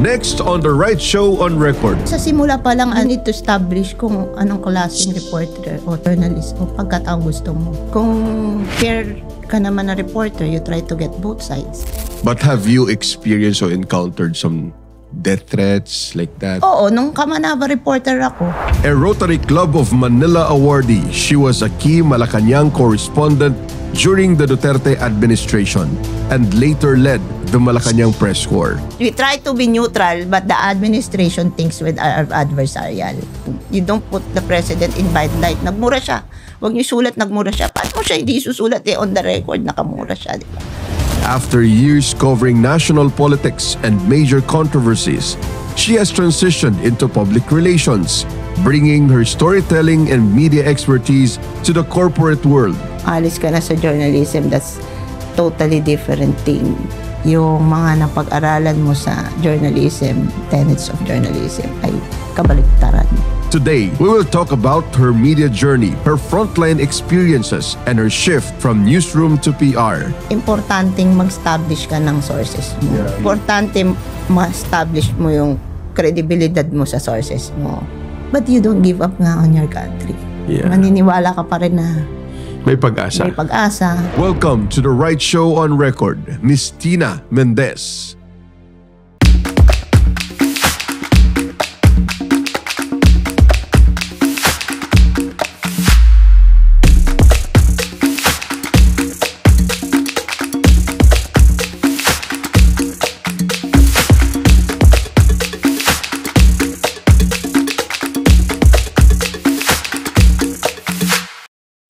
Next on The Right Show on Record. Sa simula pa lang, I need to establish kung anong klaseng reporter o journalist o pagkataong gusto mo. Kung fair ka naman na reporter, you try to get both sides. But have you experienced or encountered some death threats like that? Oo, nung Kamanava reporter ako. A Rotary Club of Manila awardee, she was a key Malacanang correspondent during the Duterte administration and later led the Malacanang press corps. We try to be neutral, but the administration thinks with our adversarial. You don't put the president in bad light. Nagmura siya. Huwag niyo sulat, nagmura siya. Paano mo siya hindi susulat on the record, nakamura siya, di ba? After years covering national politics and major controversies, she has transitioned into public relations, bringing her storytelling and media expertise to the corporate world. Alis ka na sa journalism, that's totally different thing. Yung mga napag-aralan mo sa journalism, tenets of journalism, ay kabaliktaran. Today, we will talk about her media journey, her frontline experiences, and her shift from newsroom to PR. Importanteng mag-establish ka ng sources mo. Yeah. Importante ma-establish mo yung kredibilidad mo sa sources mo. But you don't give up nga on your country. Yeah. Maniniwala ka pa rin na May pag-asa. may pag-asa. Welcome to The Right Show on Record, Miss Tina Mendez.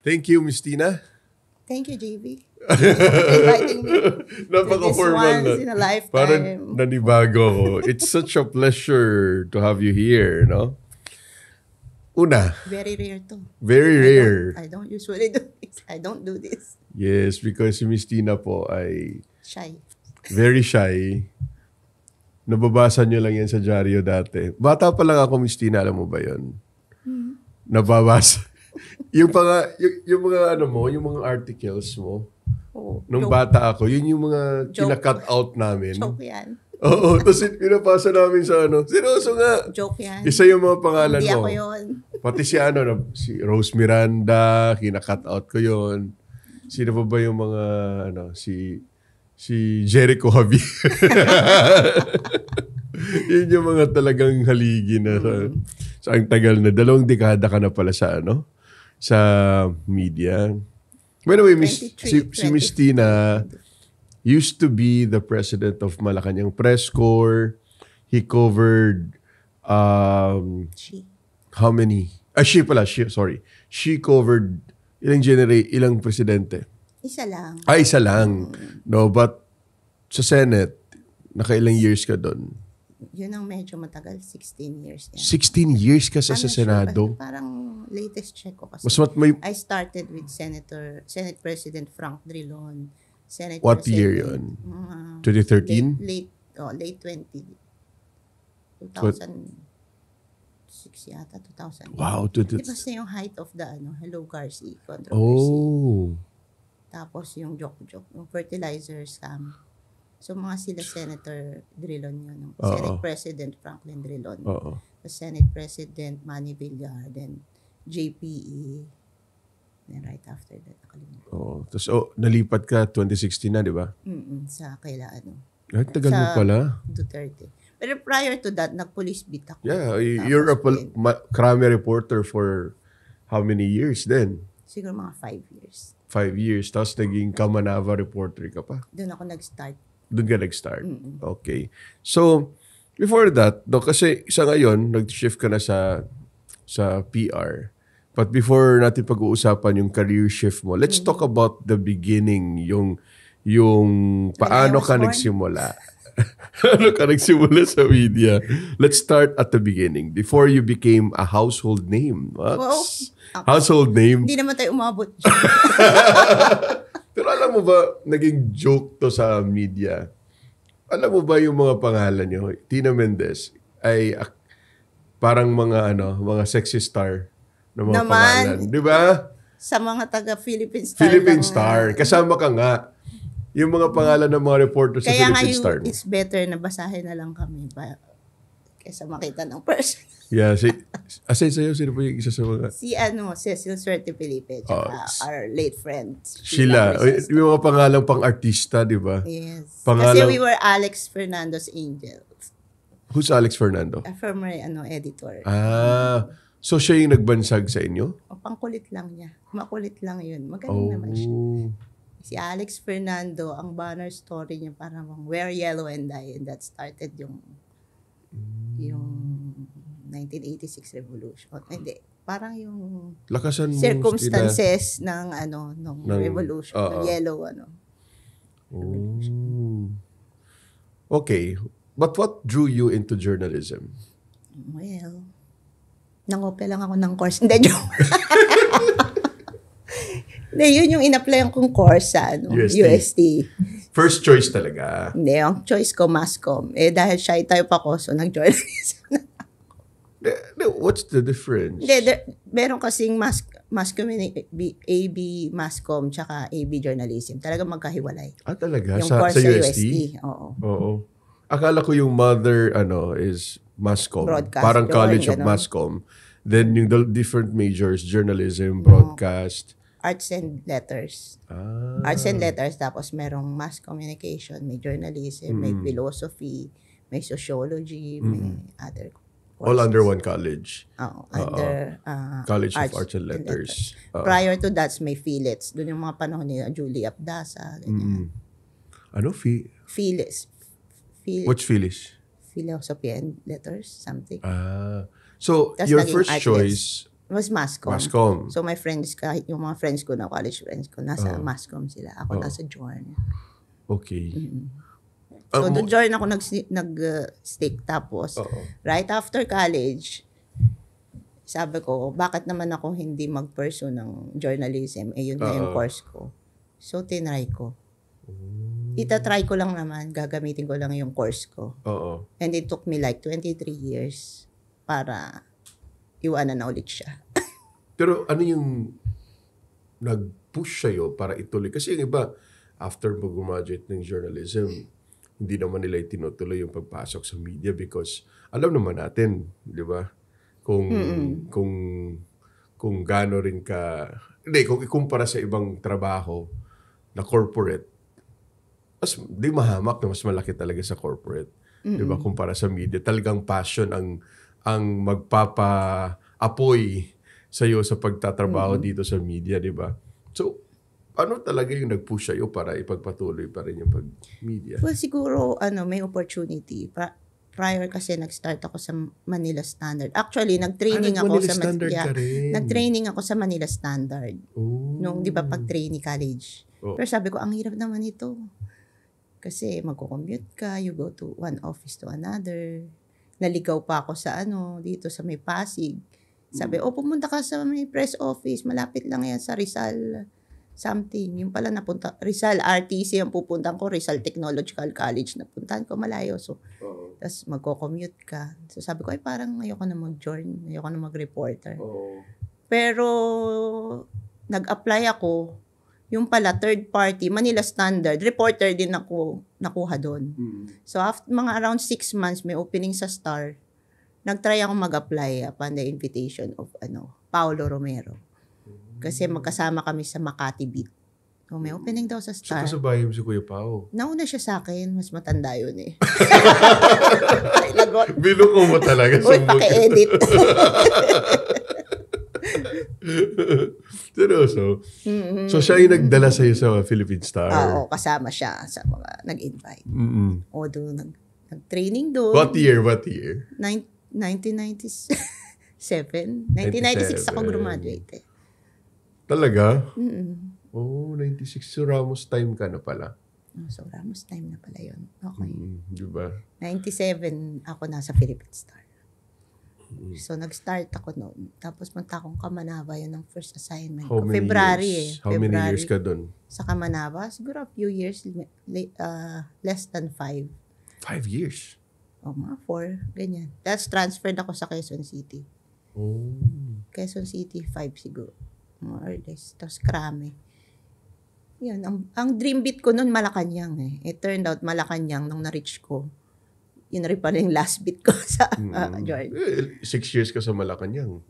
Thank you, Miss Tina. Thank you, JB. Inviting me. Napaka-formal na. Once in a lifetime. Parang nanibago ko. It's such a pleasure to have you here, no? Una. Very rare to. Very rare. I don't usually do this. I don't do this. Yes, because si Miss Tina po ay Shy. very shy. Nababasa nyo lang yan sa dyaryo dati. Bata pa lang ako, Miss Tina, alam mo ba yun? Nababasa. yung mga ano mo, yung mga articles mo, nung bata ako, yun yung mga kina-cut out namin. Joke yan. Oo, tapos pinapasa namin sa ano. Seryoso nga. Joke yan. Isa yung mga pangalan Hindi mo. ako yun. Pati si si Rose Miranda, kina-cut out ko yun. Sino pa ba yung mga, si Jericho Javier. Yun yung mga talagang haligi na sa ang tagal na. 2 dekada ka na pala sa media. By the way, si Miss Tina used to be the president of Malacanang Press Corps. He covered how many? She covered ilang presidente? Isa lang. Isa lang. No, but sa Senate, nakailang years ka doon? Yun ang medyo matagal, 16 years yan. 16 years ka sa Senado? Parang latest check ko kasi. I started with Senate President Frank Drilon. What year yun? 2013? Late 20. 2006 yata, 2000. Wow. Basta yung height of the Hello Garcia controversy. Oh. Tapos yung joke, yung fertilizer scam. So mga sila Senator Drilon yun. Senate President Franklin Drilon. Senate President Manny Villar. Then JPE. Then right after that, nakalimutan. Tapos nalipat ka 2016 na, di ba? Sa kaila Ay, tagal mo pala. Duterte. Pero prior to that, nag-police beat ako. Yeah, you're a crime reporter for how many years then? Siguro mga 5 years. 5 years. Tapos naging Kamanava reporter ka pa? Doon ako nag-start. Doon ka nag-start? Okay. So, before that, kasi sa ngayon, nag-shift ka na sa PR. But before natin pag-uusapan yung career shift mo, let's talk about the beginning, yung paano ka nagsimula. Paano ka nagsimula sa media? Let's start at the beginning. Before you became a household name. Household name? Hindi naman tayo umabot. Pero alam mo ba, naging joke to sa media. Alam mo ba yung mga pangalan nyo? Tina Mendez ay parang mga sexy star na mga pangalan. Di ba? Sa mga taga-Philippine Star. Philippine Star. Kasama ka nga. Yung mga pangalan ng mga reporters sa Kaya Philippine Star. it's better na basahin na lang kami kaysa makita ng person. Yeah, aside sa'yo, sino po yung isa sa mga... Si Cecil Suerte Felipe, tsaka our late friend. Sheila. Yung mga pangalang pang-artista, di ba? Yes. Kasi we were Alex Fernando's Angels. Who's Alex Fernando? A former editor. So siya yung nagbansag sa inyo? Pangkulit lang niya. Makulit lang yun. Magaling naman siya. Si Alex Fernando, ang banner story niya parang Wear Yellow and Die, and that started yung 1986 revolution. Hindi, parang yung lakasan circumstances ng revolution, ng yellow Okay. But what drew you into journalism? Well, nangope lang ako ng course. Hindi, joke. Hindi, yun yung in-applyan kong course sa UST. First choice talaga? Hindi, ang choice ko, Masscom. Dahil shy type ako, so nag-journalism. What's the difference? Hindi, meron kasing AB Masscom tsaka AB Journalism. Talaga magkahiwalay. Talaga? Yung Sa course sa UST? Oo. Akala ko yung mother is Masscom. Broadcast. Parang College of Masscom. Then yung the different majors, journalism, broadcast. Arts and letters. Arts and letters, tapos merong mass communication, may journalism, may philosophy, may sociology, may other courses. All under one college. Under College of Arts and Letters. Prior to that, may Philits. Doon yung mga panahon ni Julie Abdasa. Philits. What's Phyllis? Philosophy and letters, something. So, tas your first choice was Masscom. So, my friends, kahit yung mga friends ko na, college friends ko, nasa Masscom sila. Ako nasa Jorn. Okay. So, doon Jorn ako nag-stick. Tapos, right after college, sabi ko, bakit naman ako hindi mag-pursue ng journalism? Yun na yung course ko. So, tinry ko. Itatry ko lang naman, gagamitin ko lang yung course ko. And it took me like 23 years para iwanan na ulit siya. Pero ano yung nag-push sa'yo para ituloy? Kasi yung iba, after mag-graduate ng journalism, hindi naman nila itinutuloy yung pagpasok sa media because alam naman natin, di ba? Kung gaano rin ka... Hindi, kung ikumpara sa ibang trabaho na corporate, di mahamak na mas malaki talaga sa corporate. Di ba? Kumpara sa media. Talagang passion ang magpapa-apoy sa'yo sa pagtatrabaho dito sa media, di ba? So, ano talaga yung nag-push sa'yo para ipagpatuloy pa rin yung pag-media? Well, siguro, may opportunity. Prior kasi nag-start ako sa Manila Standard. Actually, nag-training ako sa nag-training ako sa Manila Standard. Nung, di ba, pag-trainee college. Pero sabi ko, ang hirap naman ito. Kasi magko-commute ka, you go to one office to another. Naligaw pa ako sa dito sa may Pasig. Sabi, pumunta ka sa may press office, malapit lang yan sa Rizal something. Yung pala napunta, Rizal RTC ang pupuntahan ko, Rizal Technological College napuntahan ko, malayo. So, tapos magko-commute ka. So sabi ko, parang ayoko na mag-join, ayoko na mag-reporter. Pero, nag-apply ako, yung pala, third party, Manila Standard, reporter din ako nakuha doon. So, after mga around 6 months, may opening sa Star, nag-try ako mag-apply upon the invitation of Paolo Romero. Kasi magkasama kami sa Makati Beat. So, may opening daw sa Star. So, kasabayan mo si Kuya Pao? Nauna siya sa akin, mas matanda yun eh. Binuko mo talaga. Uy, paki-edit. Seryoso? So, siya yung nagdala sa'yo sa Philippine Star? Oo, kasama siya sa mga nag-invite. O doon, nag-training doon. What year? 1997. 1996 ako graduate eh. Talaga? 96. So, Ramos time ka na pala. So, Ramos time na pala yun. Okay. Diba? 97 ako nasa Philippine Star. So, nag-start ako noon. Tapos, punta akong Kamanava. Yun ang first assignment ko. February years? How many years ka doon? Sa Kamanava? Siguro a few years. Less than 5. 5 years? Mga 4. Ganyan. Tapos, transferred ako sa Quezon City. Oh. Quezon City, 5 siguro. More or less. Tapos, Krame. Yun, ang dream beat ko noon Malacanang eh. It turned out Malacanang nung na-reach ko. Yun rin pala yung last beat ko sa George. 6 years ka sa Malacanang.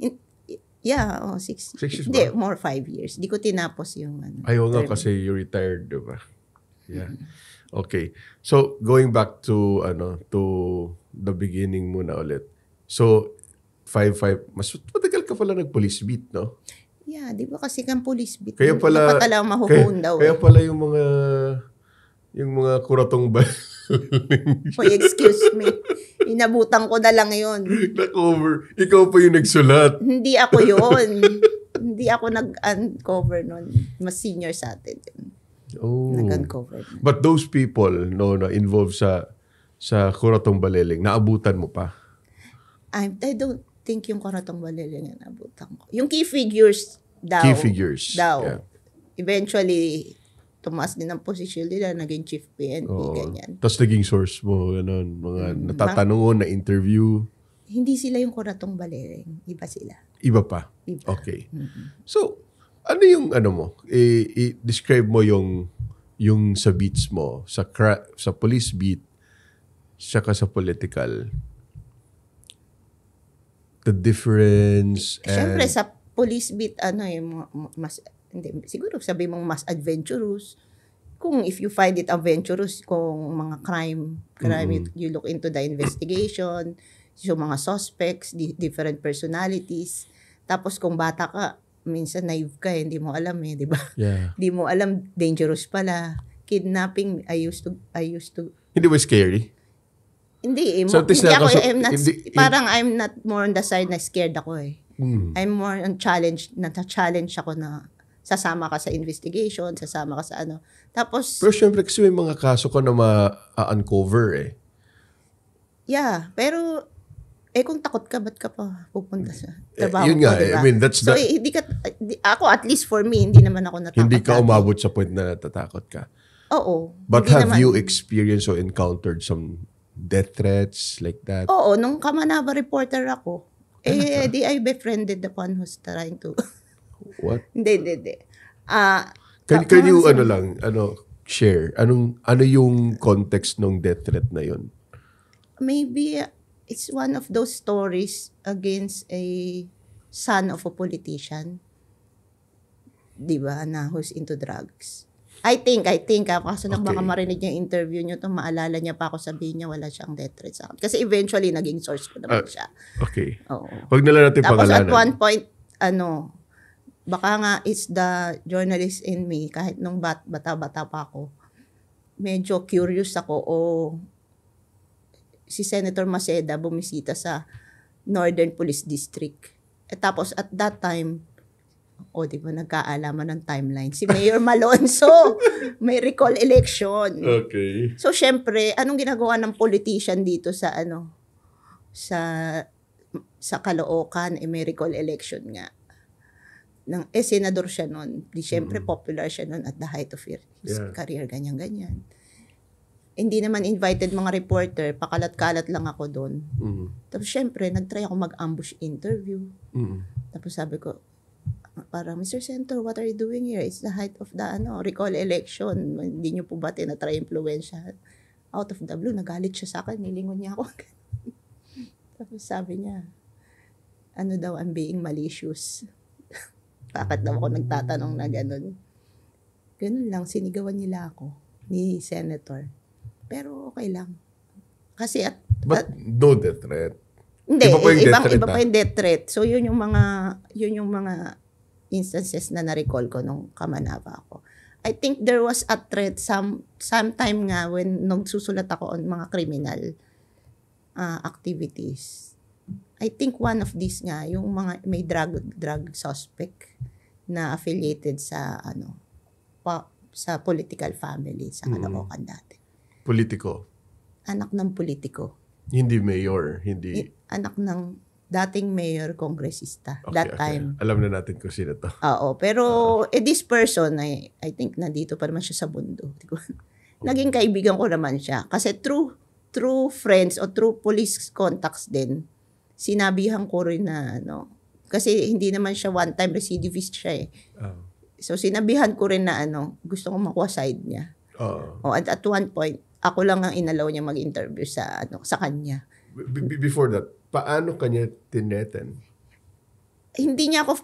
Yeah, 6 years Hindi, ba? more 5 years. Di ko tinapos yung Ayaw nga term. kasi you retired, di ba? Yeah. Okay. So, going back to the beginning muna ulit. So, 5-5, mas matagal ka pala nag-police beat, no? Yeah, di ba kasi kang police beat. Kaya pala, dapat lang mahuhon daw. Kaya pala yung mga kuratong ba? Oy, excuse me. Inabutan ko na lang yun. Na-cover. Ikaw pa yung nagsulat. Hindi ako yun. Hindi ako nag-uncover nun. Mas senior sa atin yun. Oh. Nag-uncover. But those people na involved sa kuratong baleling, naabutan mo pa? I don't think yung Kuratong Baleling na nabutan ko. Yung key figures daw. Key figures. Yeah. Eventually, tumaas din ang posisyon nila, naging chief PNP, ganyan. Tapos naging source mo, ganun, mga natatanong na interview. Hindi sila yung Kuratong Baleling. Iba sila. Iba pa? Iba. Okay. So, ano yung mo? I-describe mo yung sa beats mo, sa police beat, saka sa political. The difference and... Siyempre, sa police beat, mas, hindi, siguro sabi mong mas adventurous. Kung if you find it adventurous, kung mga crime, you look into the investigation, yung mga suspects, different personalities. Tapos kung bata ka, minsan naive ka, hindi mo alam di ba? Yeah. Hindi mo alam, dangerous pala. Kidnapping, I used to Hindi ba scary? Hindi, So, hindi ako, parang I'm not more on the side na scared ako eh. I'm more on challenge ako na sasama ka sa investigation, sasama ka sa Tapos, pero syempre kasi may mga kaso ka na ma-uncover eh. Yeah, pero kung takot ka, ba't ka pa pupunta sa trabaho yun nga, diba? I mean, that's so, ako, at least for me, hindi naman ako natakot. Hindi ka umabot sa point na natatakot ka. Oo. But have you experienced or encountered some death threats like that? Oo, nung Kamanaba reporter ako, di I befriended the one who's trying to... What? Hindi. Can you, share? Ano yung context ng death threat na yun? Maybe it's one of those stories against a son of a politician. Diba? Na who's into drugs. I think, kaso lang baka marinig niya yung interview niyo to, maalala niya pa ako, sabihin niya wala siyang death threat sa akin. Kasi eventually, naging source ko naman siya. Okay. Oo. Huwag na lang natin Tapos pangalanan. at one point, baka nga it's the journalist in me, kahit nung bata-bata pa ako, medyo curious ako, si Senator Maceda bumisita sa Northern Police District. Tapos at that time, di ba nagkaalaman ng timeline, si Mayor Malonzo may recall election. Okay. So syempre, anong ginagawa ng politician dito sa sa Caloocan, may recall election nga. Senador siya noon. Di syempre popular siya noon at the height of his career, ganyan-ganyan. Hindi naman invited mga reporter, pakalat-kalat lang ako doon. Tapos syempre, nag-try ako mag-ambush interview. Tapos sabi ko, parang, Mr. Senator, what are you doing here? It's the height of the recall election. Hindi niyo po ba tinatry influensya? Out of the blue, nagalit siya sa akin, nilingon niya ako. Tapos sabi niya, daw, I'm being malicious. Bakit daw ako nagtatanong na gano'n? Ganun lang, sinigawan nila ako ni Senator. Pero okay lang. Kasi But no death threat. Hindi, iba pa yung death threat. So yun yung mga instances na na-recall ko nung Kamanaba ako. I think there was a threat sometime nga when nagsusulat ako on mga criminal activities. I think one of these nga, yung mga may drug suspect na affiliated sa sa political family sa Caloocan dati. Politiko? Anak ng politiko. Hindi mayor, hindi... Anak ng dating mayor, kongresista. Time. Alam na natin kung sino to. Oo, pero this person, I think nandito pa naman siya sa mundo. Naging kaibigan ko naman siya. Kasi through friends o through police contacts din, sinabihan ko rin na, kasi hindi naman siya one-time recidivist siya eh. So, sinabihan ko rin na gusto ko makuha side niya. At one point, ako lang ang inalaw niya mag-interview sa kanya. Before that, paano kanya tineten? Hindi niya ako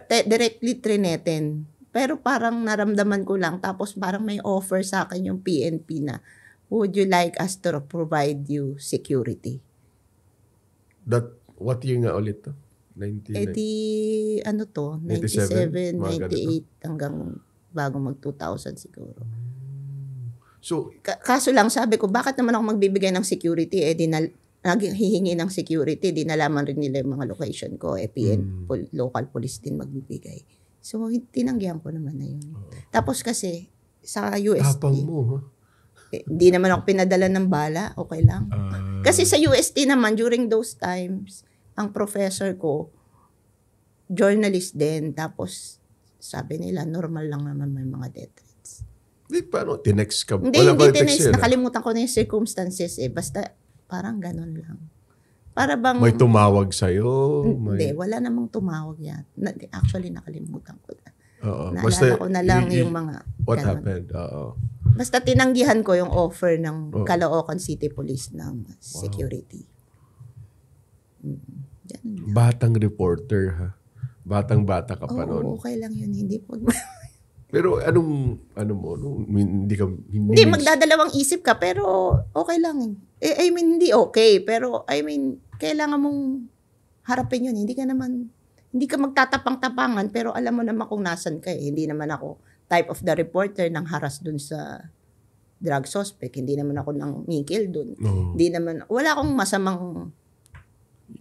directly trineten. Pero parang naramdaman ko lang. Tapos parang may offer sa akin yung PNP na, would you like us to provide you security? What year nga ulit to? 97, 98 hanggang bago mag 2000 siguro. So, kaso lang sabi ko, bakit naman ako magbibigay ng security? Naghihingi ng security, di nalaman rin nila yung mga location ko. Local police din magbibigay. So, tinanggihan ko naman na yun. Tapos kasi, sa UST, tapang mo, ha? Di naman ako pinadala ng bala, okay lang. Kasi sa UST naman, during those times, ang professor ko, journalist din. Tapos, sabi nila, normal lang naman may mga death threats. Paano? Tinext ka? Hindi tinext. Nakalimutan ko na yung circumstances Basta, parang ganun lang. Para bang... May tumawag sa'yo? Hindi, wala namang tumawag yan. Actually, nakalimutan ko na. Naalala ko na lang yung mga... What ganun. happened? Basta tinanggihan ko yung offer ng Caloocan City Police ng security. Batang reporter, ha? Batang-bata ka pa noon. Okay lang yun. Hindi po... Pero hindi magdadalawang isip ka, pero okay lang. Hindi okay, pero kailangan mong harapin yun. Hindi ka magtatapang-tapangan, pero alam mo naman kung nasan ka. Hindi naman ako type of the reporter nang haras dun sa drug suspect. Hindi naman ako nang mikil dun. Hindi naman, wala akong masamang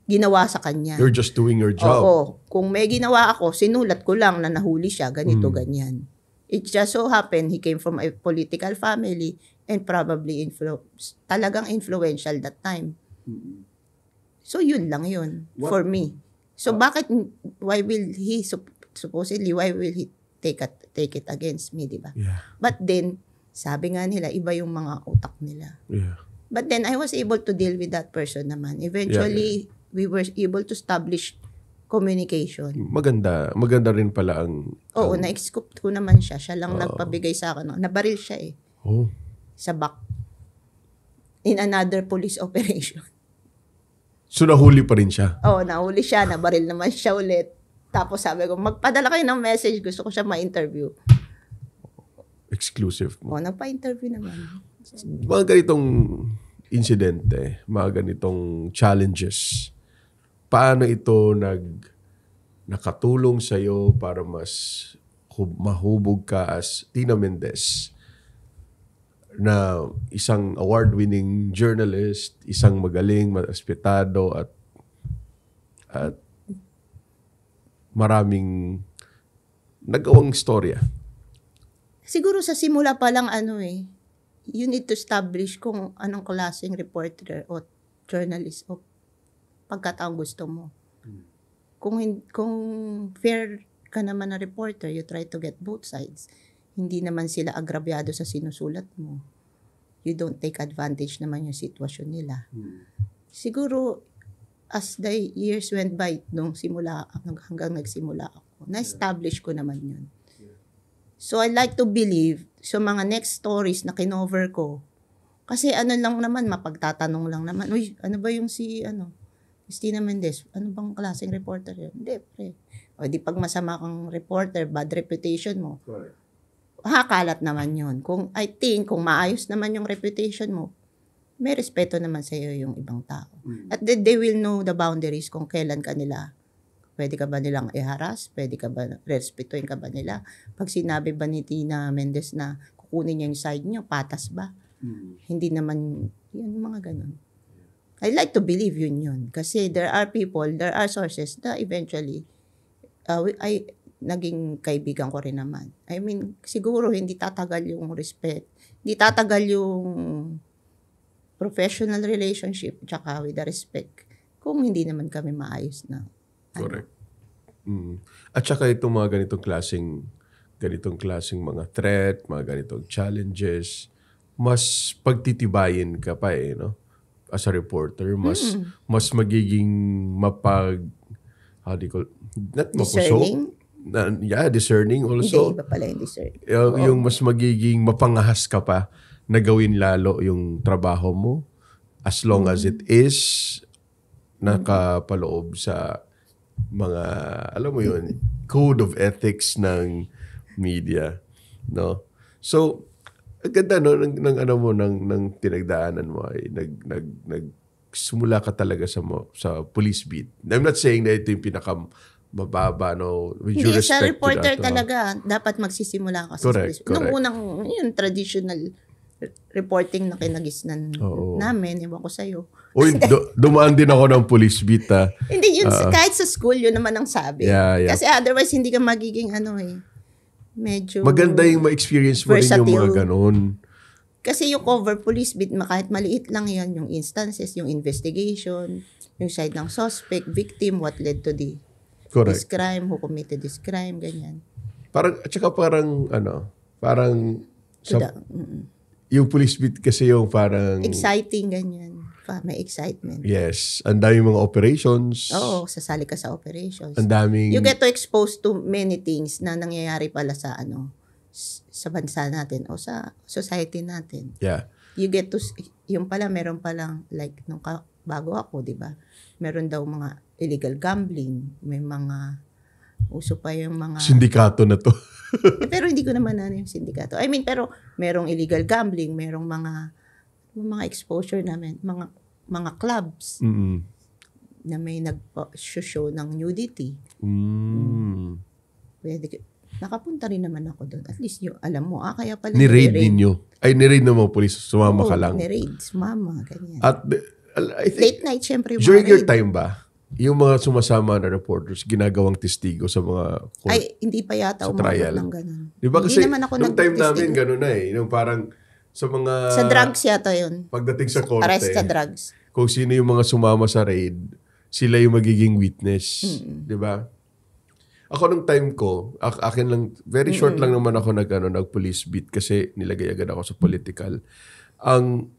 ginawa sa kanya. You're just doing your job. Oo. Kung may ginawa ako, sinulat ko lang na nahuli siya, ganito, ganyan. It just so happened, he came from a political family and probably talagang influential that time. So, yun lang yun for me. So, why will he take it against me, di ba? Yeah. But then, sabi nga nila, iba yung mga utak nila. Yeah. But then, I was able to deal with that person naman. Eventually, we were able to establish communication. Maganda rin pala ang... Oo, na-scoop ko naman siya. Siya lang nagpabigay sa akin. Nabaril siya sa back. In another police operation. So, nahuli pa rin siya? Oo, nahuli siya. Nabaril naman siya ulit. Tapos sabi ko, magpadala kayo ng message. Gusto ko siya ma-interview. Exclusive mo? Nagpa-interview naman. Mga ganitong insidente, mga ganitong challenges, paano ito nakatulong sa'yo para mas mahubog ka as Tina Mendez na isang award-winning journalist, isang magaling, respetado at maraming nagawang istorya? Siguro sa simula pa lang you need to establish kung anong klaseng reporter o journalist o pagkataong gusto mo. Kung fair ka naman na reporter, you try to get both sides. Hindi naman sila agrabyado sa sinusulat mo. You don't take advantage naman yung sitwasyon nila. Siguro, as the years went by, hanggang nagsimula ako, na-establish ko naman yun. So, I like to believe, so mga next stories na kinover ko, kasi lang naman, mapagtatanong lang naman, uy, ano ba yung Tina Mendez, ano bang klaseng reporter yun? Hindi, pre. O di pag masama kang reporter, bad reputation mo, hakalat naman yun. Kung maayos naman yung reputation mo, may respeto naman sa iyo yung ibang tao. At they will know the boundaries kung kailan pwede ka ba nilang i-harass? Pwede ka ba, respetuhin ka ba nila? Pag sinabi ba ni Tina Mendez na kukunin niya yung side niyo, patas ba? Hindi naman, yun, mga ganun. I like to believe yun. Kasi there are sources na eventually, naging kaibigan ko rin naman. I mean, siguro hindi tatagal yung respect. Hindi tatagal yung professional relationship tsaka with the respect kung hindi naman kami maayos na. Correct. At saka itong mga ganitong klaseng mga threat, mga ganitong challenges, mas pagtitibayin ka pa no? As a reporter, mas magiging not mapusok, discerning also. Hindi, iba pala yung discern. Yung mas magiging mapangahas ka pa na gawin lalo yung trabaho mo as long as it is nakapaloob sa mga, alam mo yun, code of ethics ng media, no? So, ang ganda, no, ng tinagdaanan mo ay nagsimula ka talaga sa police beat. I'm not saying na ito yung mababa, no, with due Hindi, respect sa reporter to that, talaga, dapat magsisimula ka sa Correct. Nung unang, yung traditional reporting na kinagisnan namin, ewan ko sa'yo. Uy, dumaan din ako ng police beat, ha. Hindi, yun, kahit sa school, yun naman ang sabi. Yeah. Kasi otherwise, hindi ka magiging medyo maganda yung ma-experience mo rin yung mga ganun. Kasi yung cover police beat, kahit maliit lang yan, yung instances, yung investigation, yung side ng suspect, victim, what led to this crime, who committed this crime, ganyan. Parang, at saka parang, yung police beat kasi yung parang exciting, ganyan. May excitement. Yes. Ang daming mga operations. Oo, sasali ka sa operations. Ang daming you get to expose to many things na nangyayari pala sa sa bansa natin o sa society natin. Yeah. You get to, yung pala, meron palang, like, bago ako, di ba? Meron daw mga illegal gambling. May mga, uso pa yung mga sindikato na to. pero hindi ko naman yung sindikato. I mean, pero merong illegal gambling, merong mga exposure namin, mga clubs na may nag-show ng nudity. Pwede, nakapunta rin naman ako doon. At least yung alam mo, kaya pala ni-raid ninyo. Ay, ni-raid ng mga police. Sumama ka lang. Ni-raid, sumama, ganyan. At I think, late night, syempre. During your time ba, yung mga sumasama na reporters, ginagawang testigo sa mga ay, hindi pa yata umabot ng ganun. Diba kasi, hindi naman ako nung time namin, ganun na yung parang, sa mga sa drugs yata yun. Pagdating sa korte, arrest sa drugs. Kung sino yung mga sumama sa raid, sila yung magiging witness. Di ba? Ako nung time ko, akin lang, very short lang naman ako nag-police beat kasi nilagay agad ako sa political. Ang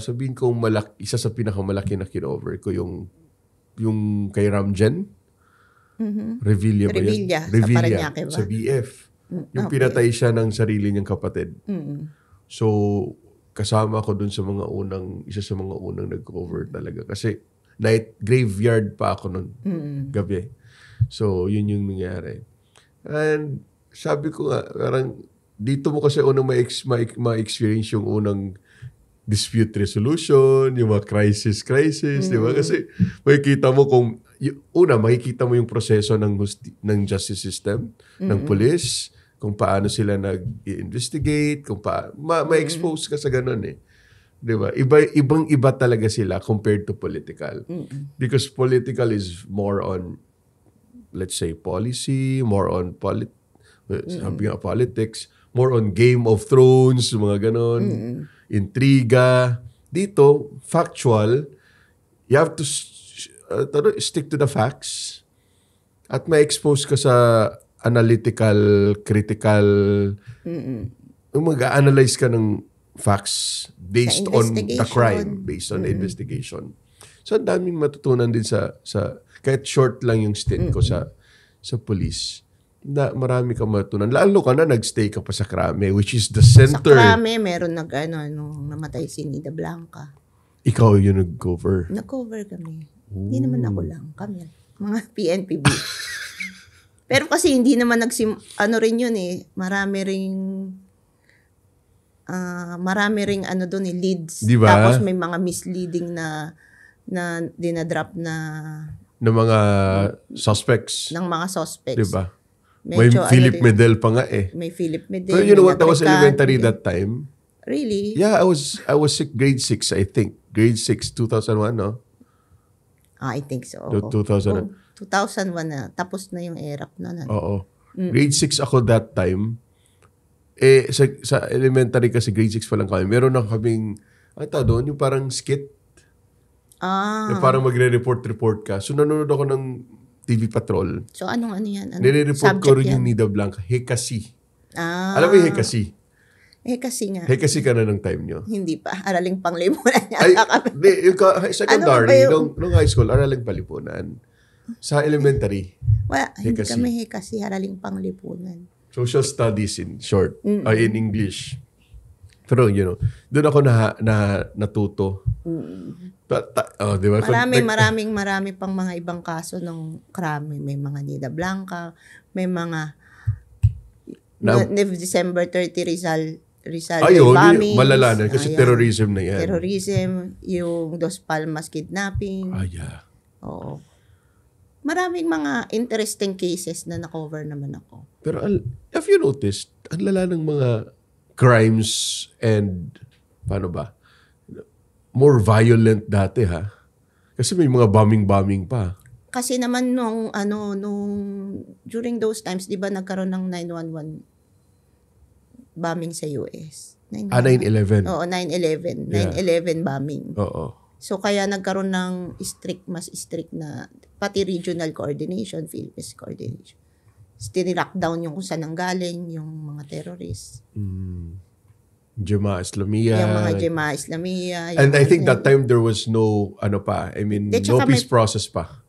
sabihin ko, isa sa pinakamalaki na kinover ko yung kay Ramjen. Revilla ba yun? Revilla. Sa BF. Yung pinatay siya ng sarili niyang kapatid. So, kasama ko dun sa isa sa mga unang nag-cover talaga. Kasi graveyard pa ako nun. Gabi. So, yun yung nangyari. And sabi ko nga, parang dito mo kasi unang ma-experience yung unang dispute resolution, yung mga crisis, di ba? Kasi makikita mo makikita mo yung proseso ng justice system, ng police, kung paano sila nag-investigate, kung paano, ma-expose ka sa ganun eh. Di ba? Ibang-iba talaga sila compared to political. Because political is more on, let's say, policy, more on politics, more on Game of Thrones, mga ganun, intriga. Dito, factual, you have to stick to the facts at ma-expose ka sa analytical, critical, mag-analyze ka ng facts based on the crime, based on the investigation. So, ang daming matutunan din sa kahit short lang yung stint ko sa police, na marami kang matutunan. Lalo ka na, nagstay ka pa sa Krame, which is the center. Sa Krame, meron nung namatay si Nida Blanca. Ikaw yung nag-cover? Nag-cover kami. Hindi naman ako lang. Kami, mga PNPB. Pero kasi hindi naman rin yun eh. Marami ring doon leads. Diba? Tapos may mga misleading na dinadrop na ng mga suspects. Ng mga suspects. Diba? May Philip Medel pa nga eh. May Philip Medel. Pero you know what? I was elementary that time. Really? Yeah, I was grade 6, I think. Grade 6, 2001, no? I think so. 2000. 2001 na. Tapos na yung ERAP na. Oo. Grade 6 ako that time. Sa elementary kasi grade 6 pa lang kami. Meron na kaming, doon, yung parang skit. Yung parang magre-report ka. So, nanonood ako ng TV Patrol. So, ano yan? Nire-report ko rin yung Nida Blanca. Hekasi. Alam mo yung Hekasi? Hekasi nga. Hekasi ka na ng time nyo? Hindi pa. Araling Panglipunan niya. Hindi, yung secondary, nung high school, Araling Panlipunan. Sa elementary. Wala, hindi Hekasi. kami Hekasi, Haraling Panglipunan. Social studies in short. In English. Pero, doon ako natuto. Di ba? Marami pang mga ibang kaso ng krami. May mga Nida Blanca, may mga December 30 Rizal bombings. Malala na kasi terrorism na yan. Terrorism, yung Dos Palmas kidnapping. Yeah. Oo. Maraming mga interesting cases na na-cover naman ako. Pero have you noticed, ang lala ng mga crimes and, paano ba, more violent dati ha? Kasi may mga bombing pa. Kasi naman during those times, di ba nagkaroon ng 9/11 bombing sa US? 9/11. Oo, 9/11. 9/11 bombing. Oo. So, kaya nagkaroon ng mas strict na, pati regional coordination, Philippines coordination. Tinilockdown yung kung saan nanggaling, yung mga terrorists. Jemaah Islamiyah. Yung mga Jemaah Islamiyah. And I think that time there was no, no peace process pa.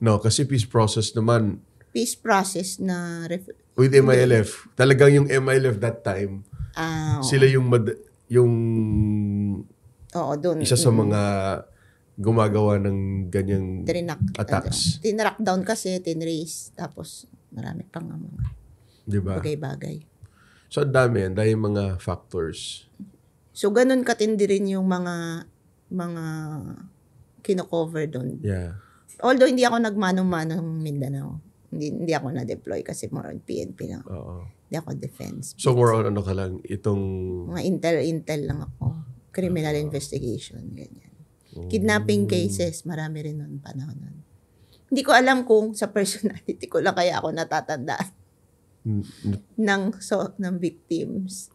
No, kasi peace process naman. Peace process na... With MILF. Talagang yung MILF that time, sila yung oo, doon. Isa sa mga gumagawa ng ganyang attacks. Tinrackdown kasi, tinrace. Tapos, marami pang mga diba? bagay-bagay. So, ang dami mga factors. So, ganun katindi rin yung mga kino-cover doon. Yeah. Although, hindi ako nagmano-mano ng Mindanao. Hindi ako na-deploy kasi more on PNP lang. Hindi ako defense. So, more on ka lang, itong... Mga intel lang ako. Criminal investigation, ganyan. Kidnapping cases, marami rin noon panahon nun. Hindi ko alam kung sa personality ko lang kaya ako natatandaan ng victims.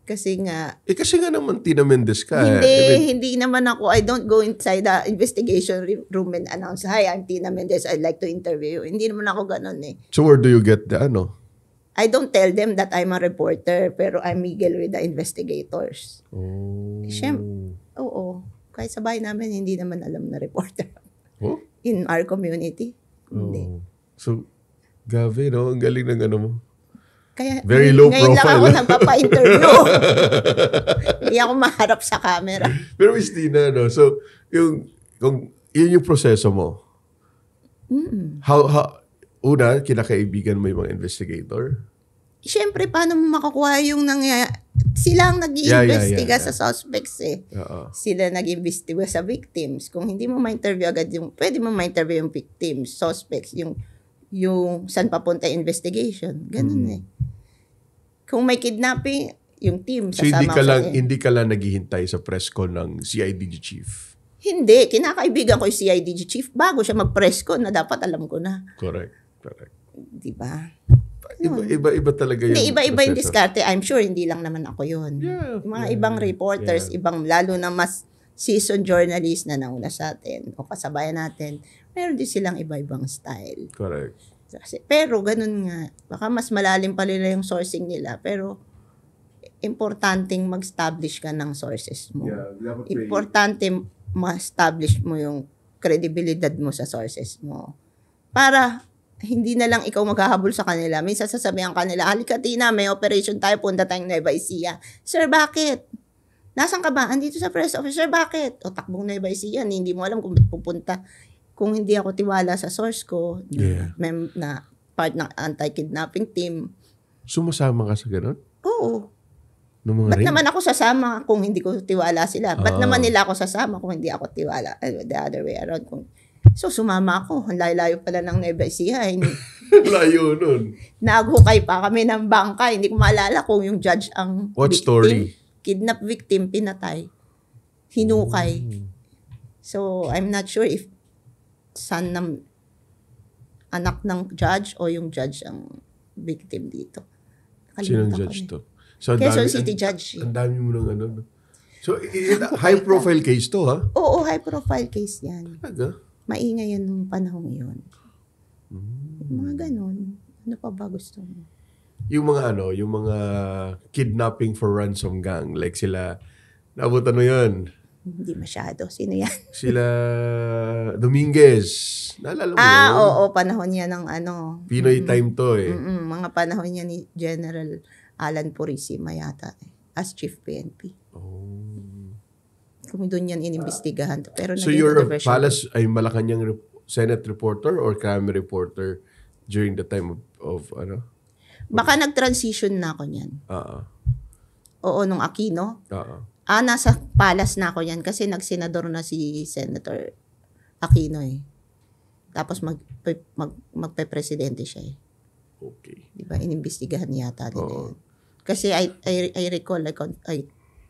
Kasi nga... kasi nga naman Tina Mendez ka. Hindi naman ako. I don't go inside the investigation room and announce, "Hi, I'm Tina Mendez. I'd like to interview you." Hindi naman ako ganun eh. So where do you get the I don't tell them that I'm a reporter, pero I'm mingle with the investigators. Siyempre, oo. Kahit sa bahay namin, hindi naman alam na reporter. In our community. Hindi. So, Gavi, no? Ang galing ng mo. Kaya, very low ngayon profile. Ngayon lang ako nagpapa-interview. Hindi ako maharap sa camera. Pero Miss Tina, no? So, yun yung proseso mo. How, una, kinakaibigan mo yung mga investigator? Siyempre, paano mo makakuha yung sila ang nag-iimbestiga sa suspects eh. Sila nag-iimbestiga sa victims. Kung hindi mo ma-interview agad pwede mo ma-interview yung victims, suspects, yung saan papunta investigation. Ganun eh. Kung may kidnapping, yung team sasama hindi ka lang naghihintay sa press con ng CIDG chief? Hindi. Kinakaibigan ko yung CIDG chief bago siya mag-press con na dapat alam ko na. Correct. Diba? Iba talaga yun. Iba yung diskarte. I'm sure hindi lang naman ako yun. Mga ibang reporters, lalo na mas seasoned journalists na nauna sa atin o kasabayan natin, meron din silang iba-ibang style. Correct. Pero ganun nga, baka mas malalim pa nila yung sourcing nila, pero importanteng mag-establish ka ng sources mo. Importante ma-establish mo yung credibilidad mo sa sources mo. Para hindi na lang ikaw maghahabol sa kanila. Minsan sasabihan kanila, "Halika Tina, may operation tayo, punta tayong Nueva Ecija." "Sir, bakit?" "Nasaan ka ba?" "Andito sa press office." "Sir, bakit?" "O, takbong Nueva Ecija." Hindi mo alam kung ba't pupunta. Kung hindi ako tiwala sa source ko, na part ng anti-kidnapping team. Sumasama ka sa ganun? Oo. Ba't naman ako sasama kung hindi ko tiwala sila? Ba't naman nila ako sasama kung hindi ako tiwala? The other way around. So, sumama ako. Ang layo-layo pala ng Nueva Ecija. Layo nun. Naghukay pa kami ng bangka. Hindi ko maalala kung yung judge ang What victim. Story? Kidnap victim, pinatay. Hinukay. So, I'm not sure if son ng anak ng judge o yung judge ang victim dito. Sinong judge to? So, Quezon City judge. Ang dami mo ng ano. So, high-profile case to, ha? Oo, high-profile case yan. Talaga? Maingay yan nung panahon yun. Mga ganon. Ano pa ba gusto mo? Yung mga kidnapping for ransom gang, like sila, naabutan mo yun? Hindi masyado. Sino yan? Sila Dominguez. Naalala mo yun? Oo, panahon niya ng ano. Pinoy time to eh. Mga panahon niya ni General Alan Purisima yata as Chief PNP. Kung doon yan inimbestigahan. Pero So your Palas ay Malacanang Senate reporter or Krami reporter during the time of ano? Baka nag-transition na ako niyan. Oo, nung Aquino. Nasa Palas na ako yan kasi nagsenador na si Senator Aquino eh. Tapos magpe-presidente siya eh. Okay. Diba? Inimbestigahan yata nila yan. Kasi I recall, I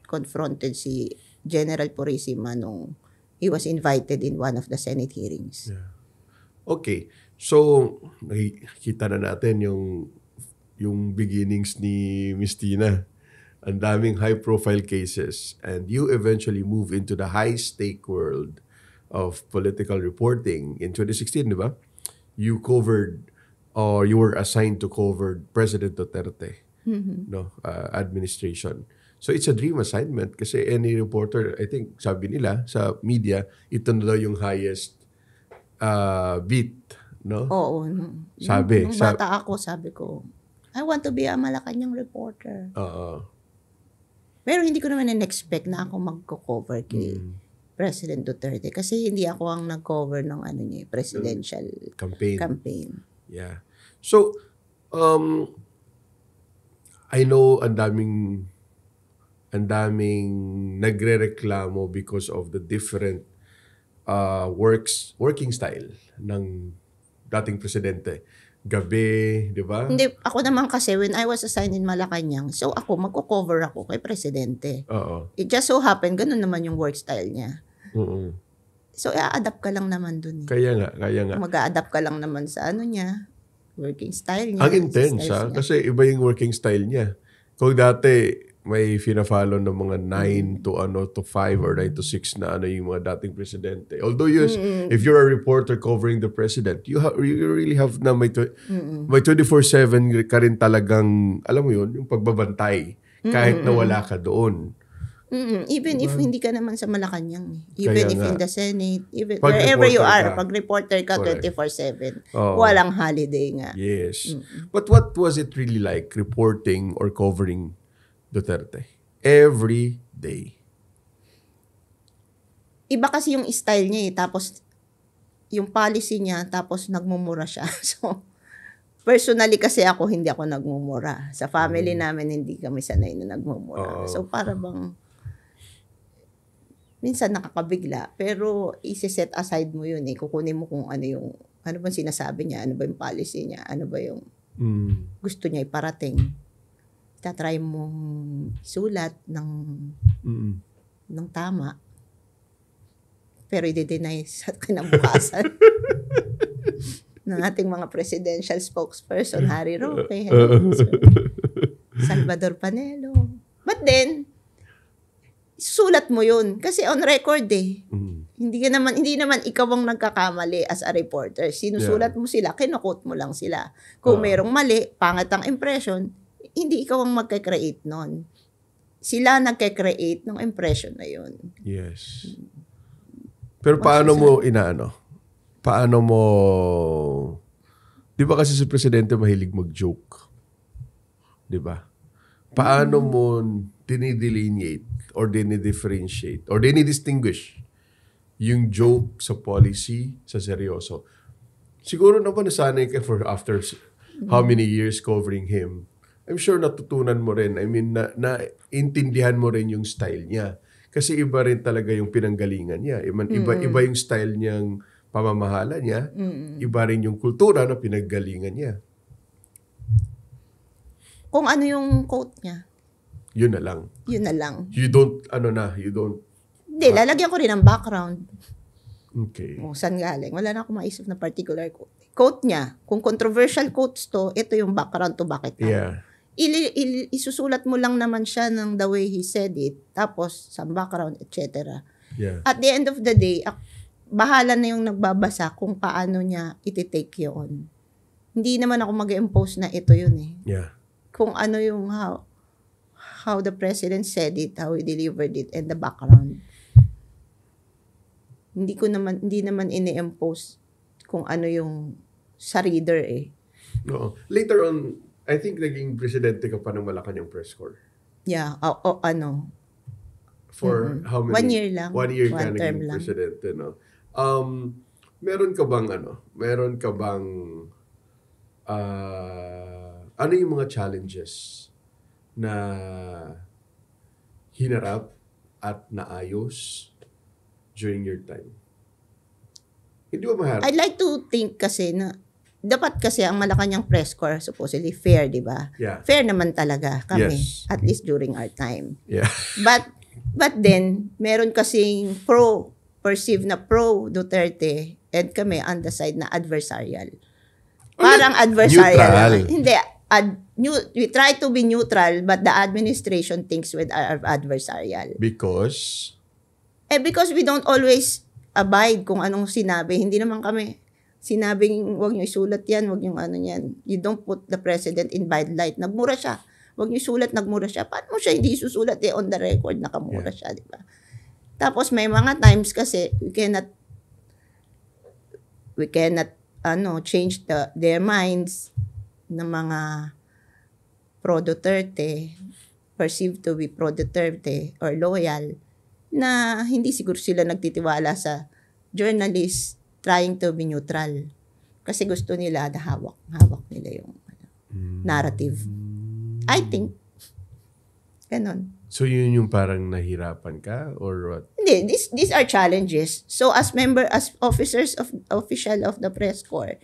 confronted si General Purisima nung he was invited in one of the Senate hearings. Yeah. Okay. So, nakikita na natin yung beginnings ni Miss Tina. Ang daming high-profile cases, and you eventually move into the high-stake world of political reporting. In 2016, di ba? You covered, or you were assigned to cover President Duterte, administration. So it's a dream assignment kasi any reporter, I think, sabi nila sa media, ito na daw yung highest beat, no? Oo. Sabi. Nung bata ako, sabi ko, I want to be a Malacanang reporter. Pero hindi ko naman in-expect na ako magko-cover kay President Duterte kasi hindi ako ang nag-cover ng presidential campaign. Yeah. So, I know ang daming nagrereklamo because of the different working style ng dating presidente. Gabi, di ba? Hindi, ako naman kasi when I was assigned in Malacanang, so ako, magko-cover ako kay Presidente. It just so happened, ganun naman yung work style niya. So, i-adapt ka lang naman dun. Kaya nga. Mag-a-adapt ka lang naman sa niya, working style niya. Ang intense, kasi iba yung working style niya. Kung dati, may fina-follow ng mga 9 to 5 or 9 to 6 na yung mga dating presidente. Although yes, if you're a reporter covering the president, you really have na may 24/7 ka rin talagang, alam mo yun, yung pagbabantay kahit na wala ka doon. Even if hindi ka naman sa Malacanang. Even if in the Senate, even wherever you are, pag reporter ka 24/7, walang holiday nga. Yes. But what was it really like reporting or covering Duterte every day? Iba kasi yung style niya eh. Tapos, yung policy niya, tapos nagmumura siya. So, personally kasi hindi ako nagmumura. Sa family namin, hindi kami sanay na nagmumura. So, para bang, minsan nakakabigla, pero isi-set aside mo yun eh. Kukunin mo kung ano bang sinasabi niya, ano ba yung policy niya, ano ba yung gusto niya iparating. Tatry mong sulat ng tama. Pero i-deny sa kinabukasan ng ating mga presidential spokesperson, Harry Roque, Salvador Panelo. But then, sulat mo yun. Kasi on record eh. Hindi naman ikaw ang nagkakamali as a reporter. Sinusulat mo sila, kinukot mo lang sila. Kung merong mali, pangit ang impression, hindi ikaw ang magka-create nun. Sila nagka-create ng impression na yun. Yes. Pero paano mo Paano mo... Di ba kasi si Presidente mahilig mag-joke? Di ba? Paano mo dinidelineate or dinidifferentiate or dinidistinguish yung joke sa policy sa seryoso? Siguro naman nasanay ka for after how many years covering him. I'm sure natutunan mo rin. I mean, naintindihan mo rin yung style niya. Kasi iba rin talaga yung pinanggalingan niya. Iba yung style niyang pamamahala niya. Iba rin yung kultura na pinanggalingan niya. Kung ano yung quote niya. Yun na lang. You don't. Hindi, lalagyan ko rin ng background. Okay. Saan galing? Wala na akong maisip na particular quote. Quote niya, kung controversial quotes to, ito yung background to bakit. Yeah. Isusulat mo lang naman siya ng the way he said it, tapos some background, etc. Yeah. At the end of the day, bahala na yung nagbabasa kung paano niya iti-take yun. Hindi naman ako mag-impose na ito yun eh. Yeah. Kung ano yung how the president said it, how he delivered it, and the background. Hindi naman ini-impose kung ano yung sa reader eh. Oo. Later on, I think naging presidente ka pa ng Malacanang Press Corps. Yeah, For how many? 1 year lang. 1 year ka One term naging lang. presidente, no? Meron ka bang ano yung mga challenges na hinarap at naayos during your time? Hindi ba maharap? I'd like to think kasi na dapat kasi ang Malacanang Press Corps supposedly fair, di ba? Yeah. Fair naman talaga kami, Yes. at least during our time. Yeah. But then, meron kasing perceived na pro Duterte and kami on the side na adversarial. Parang adversarial. Neutral. Hindi. We try to be neutral but the administration thinks with our adversarial. Because We don't always abide kung anong sinabi. Hindi naman kami sinabing wag niyo isulat yan, wag niyo ano yan. You don't put the president in bad light. Nagmura siya. Wag niyo isulat, nagmura siya. Paano mo siya hindi susulat on the record nakamura siya, di ba? Tapos may mga times kasi we cannot change their minds ng mga pro Duterte, perceived to be pro Duterte or loyal, na hindi siguro sila nagtitiwala sa journalists trying to be neutral. Kasi gusto nila na hawak nila yung narrative. I think. Ganon. so yun yung parang nahirapan ka or what? Hindi, these are challenges. So as officers official of the press corps,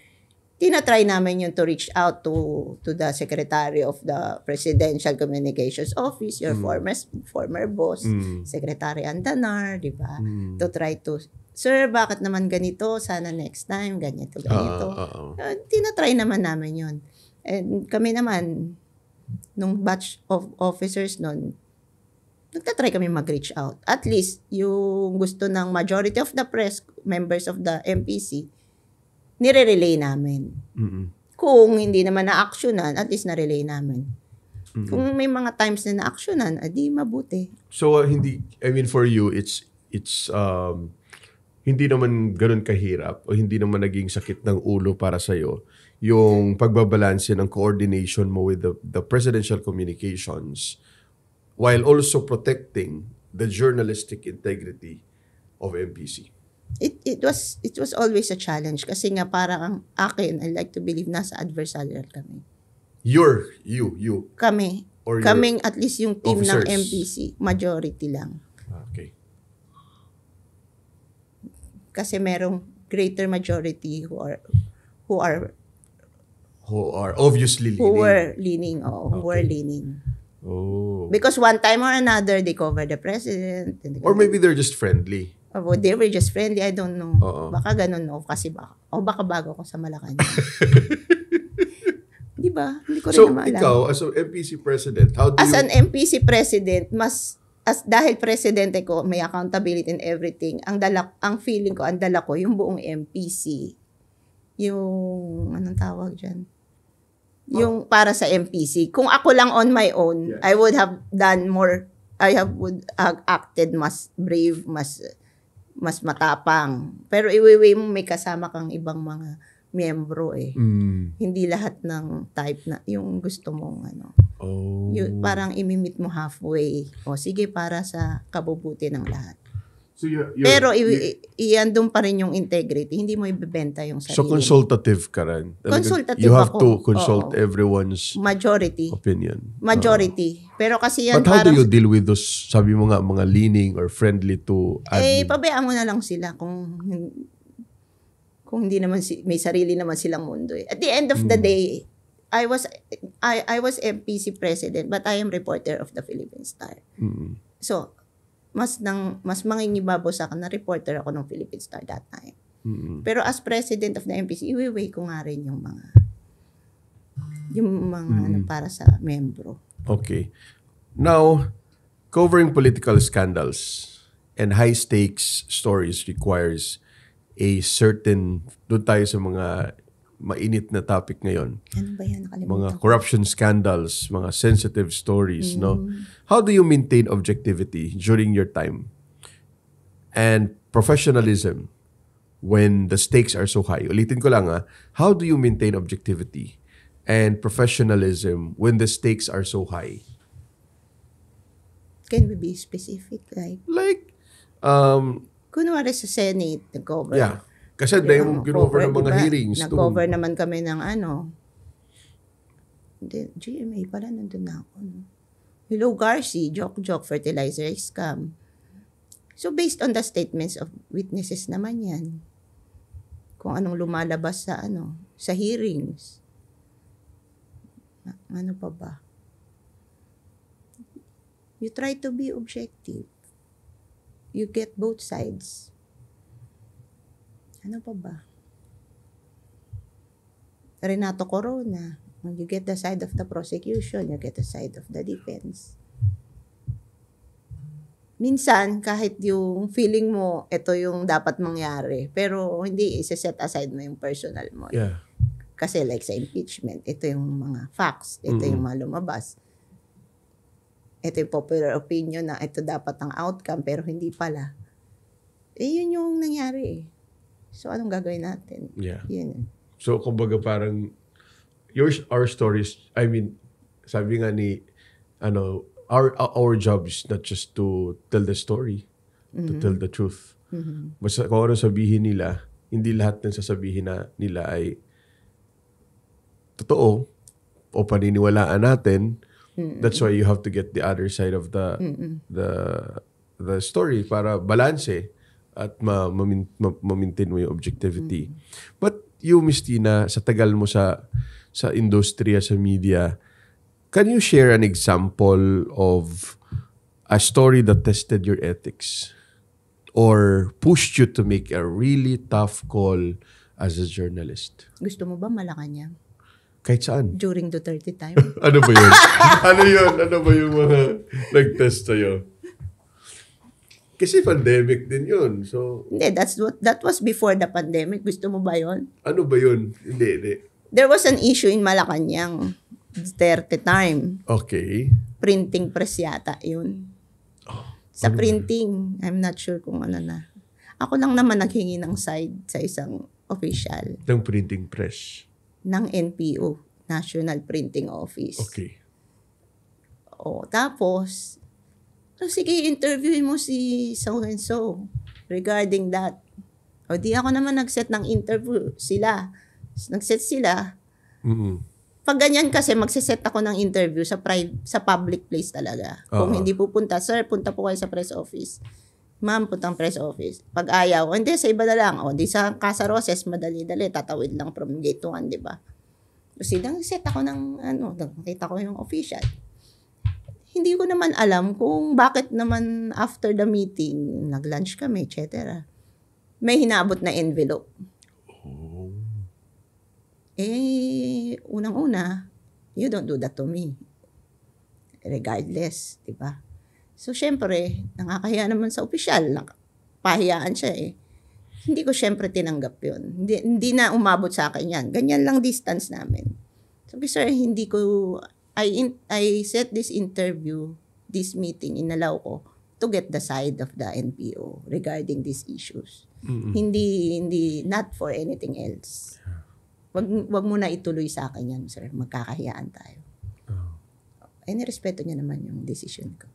tinatry namin yun to reach out to the secretary of the Presidential Communications Office, your former boss, Secretary Andanar, di ba? To try to, sir, bakit naman ganito? Sana next time, ganito. Tinatry naman namin yun. And kami naman, nung batch of officers nun, nagtatry kami mag-reach out. At least, yung gusto ng majority of the press, members of the MPC, nire-relay namin. Kung hindi naman na-actionan, at least na-relay namin. Kung may mga times na na-actionan, adi mabuti. So for you, it's hindi naman ganun kahirap o hindi naman naging sakit ng ulo para sa'yo yung pagbabalanse ng coordination mo with the presidential communications while also protecting the journalistic integrity of MPC. It was always a challenge kasi nga parang ang akin, I like to believe nasa adversarial kami. You. Kami. Or Kaming at least yung team officers. ng MPC, majority lang. Okay. Kasi merong greater majority who are Obviously leaning. who were leaning. Oh. Because one time or another, they cover the president. Or maybe they're just friendly. They were just friendly, I don't know. Oo. Baka ganun, no? Kasi baka bago ako sa Malacanang. Di ba? Hindi ko rin So, na maalam. ikaw, as an MPC president, how do As you... an MPC president, dahil presidente ko, may accountability in everything. Ang feeling ko, ang dala ko, yung buong MPC. Yung, anong tawag dyan? Yung para sa MPC. Kung ako lang on my own, Yes. I would have done more, would have acted mas brave, mas matapang. Pero iwiwi mo may kasama kang ibang mga miyembro eh. Hindi lahat ng type na yung gusto mong yung parang imimit mo halfway. O sige, para sa kabubuti ng lahat. So Pero iandun pa rin yung integrity. Hindi mo ibebenta yung sarili. So consultative ka rin. Consultative you have ako. to consult Oo. everyone's Majority. opinion. Pero kasi yan But how do parang... you deal with those, sabi mo nga, mga leaning or friendly to admin? pabayaan mo na lang sila kung hindi naman may sarili naman silang mundo eh. At the end of the day, I was MPC president but I am reporter of the Philippine Star. So, mas mangingibabaw sa akin na reporter ako ng Philippine Star that time. Pero as president of the MPC, iwiway ko nga rin yung mga para sa membro. Okay. Now, covering political scandals and high-stakes stories requires a certain, doon tayo sa mga mainit na topic ngayon. Ano ba yan? Nakalimutan Mga ko. corruption scandals, mga sensitive stories, no? How do you maintain objectivity during your time? and professionalism when the stakes are so high. Ulitin ko lang how do you maintain objectivity and professionalism when the stakes are so high? Can we be specific? Like, kunwari sa Senate, nag-cover. Yeah. Kasi ginover ng mga hearings. Nag-cover naman kami ng GMA pala, nandun na ako. No? Hello, Garci, joke, fertilizer scam. So, based on the statements of witnesses naman yan, kung anong lumalabas sa hearings. Ano pa ba? You try to be objective. You get both sides. Ano pa ba? Renato Corona. When you get the side of the prosecution, you get the side of the defense. Minsan, kahit yung feeling mo, ito yung dapat mangyari, pero hindi, isa-set aside mo yung personal mo. Yeah. Kasi like sa impeachment, ito yung mga facts, ito yung mga lumabas. Ito yung popular opinion na ito dapat ang outcome, pero hindi pala. Yun yung nangyari. So, anong gagawin natin? Yeah. Yun. So, kumbaga parang, our stories, sabi nga ni, our job is not just to tell the story, to tell the truth. Basta kung ano sabihin nila, hindi lahat ng sasabihin nila ay totoo o paniniwalaan natin. That's why you have to get the other side of the story para balanse at ma-maintain mo yung objectivity. But you, Miss Tina, sa tagal mo sa industriya, sa media, can you share an example of a story that tested your ethics or pushed you to make a really tough call as a journalist? Gusto mo ba Malacanang? Kahit saan? During Duterte time. Ano ba yun? Ano ba yung mga nag-test sa'yo? Kasi pandemic din yun. So, hindi, that was before the pandemic. Gusto mo ba yun? Ano ba yun? Hindi. There was an issue in Malacanang. Duterte time. Okay. Printing press yata yun. Sa printing, I'm not sure kung ano na. Ako lang naman naghingi ng side sa isang official. Ng printing press? Ng NPO, National Printing Office. Okay. Tapos, sige, interviewin mo si so-and-so regarding that. Di ako naman nag-set ng interview. Nag-set sila. Pag ganyan kasi, magsiset ako ng interview sa public place talaga. Kung hindi pupunta, sir, punta po kayo sa press office. Ma'am, puntang press office. Pag ayaw, hindi, sa iba na lang. Di sa Casa Roses, madali-dali, tatawid lang from gate 1, di ba? Kasi nag-set ako ng, nakita ko yung official. Hindi ko naman alam kung bakit naman after the meeting, nag-lunch kami, etc. May hinabot na envelope. Unang-una, you don't do that to me. Regardless, di ba? So, syempre, nakakahiya naman sa opisyal. Pahiyaan siya Hindi ko syempre tinanggap yun. Hindi na umabot sa akin yan. Ganyan lang distance namin. Sabi, sir, hindi ko, I set this interview, this meeting, inalaw ko to get the side of the NPO regarding these issues. Hindi, not for anything else. Wag mo na ituloy sa akin yan, sir. Magkakahiyaan tayo. Nirespeto niya naman yung decision ko.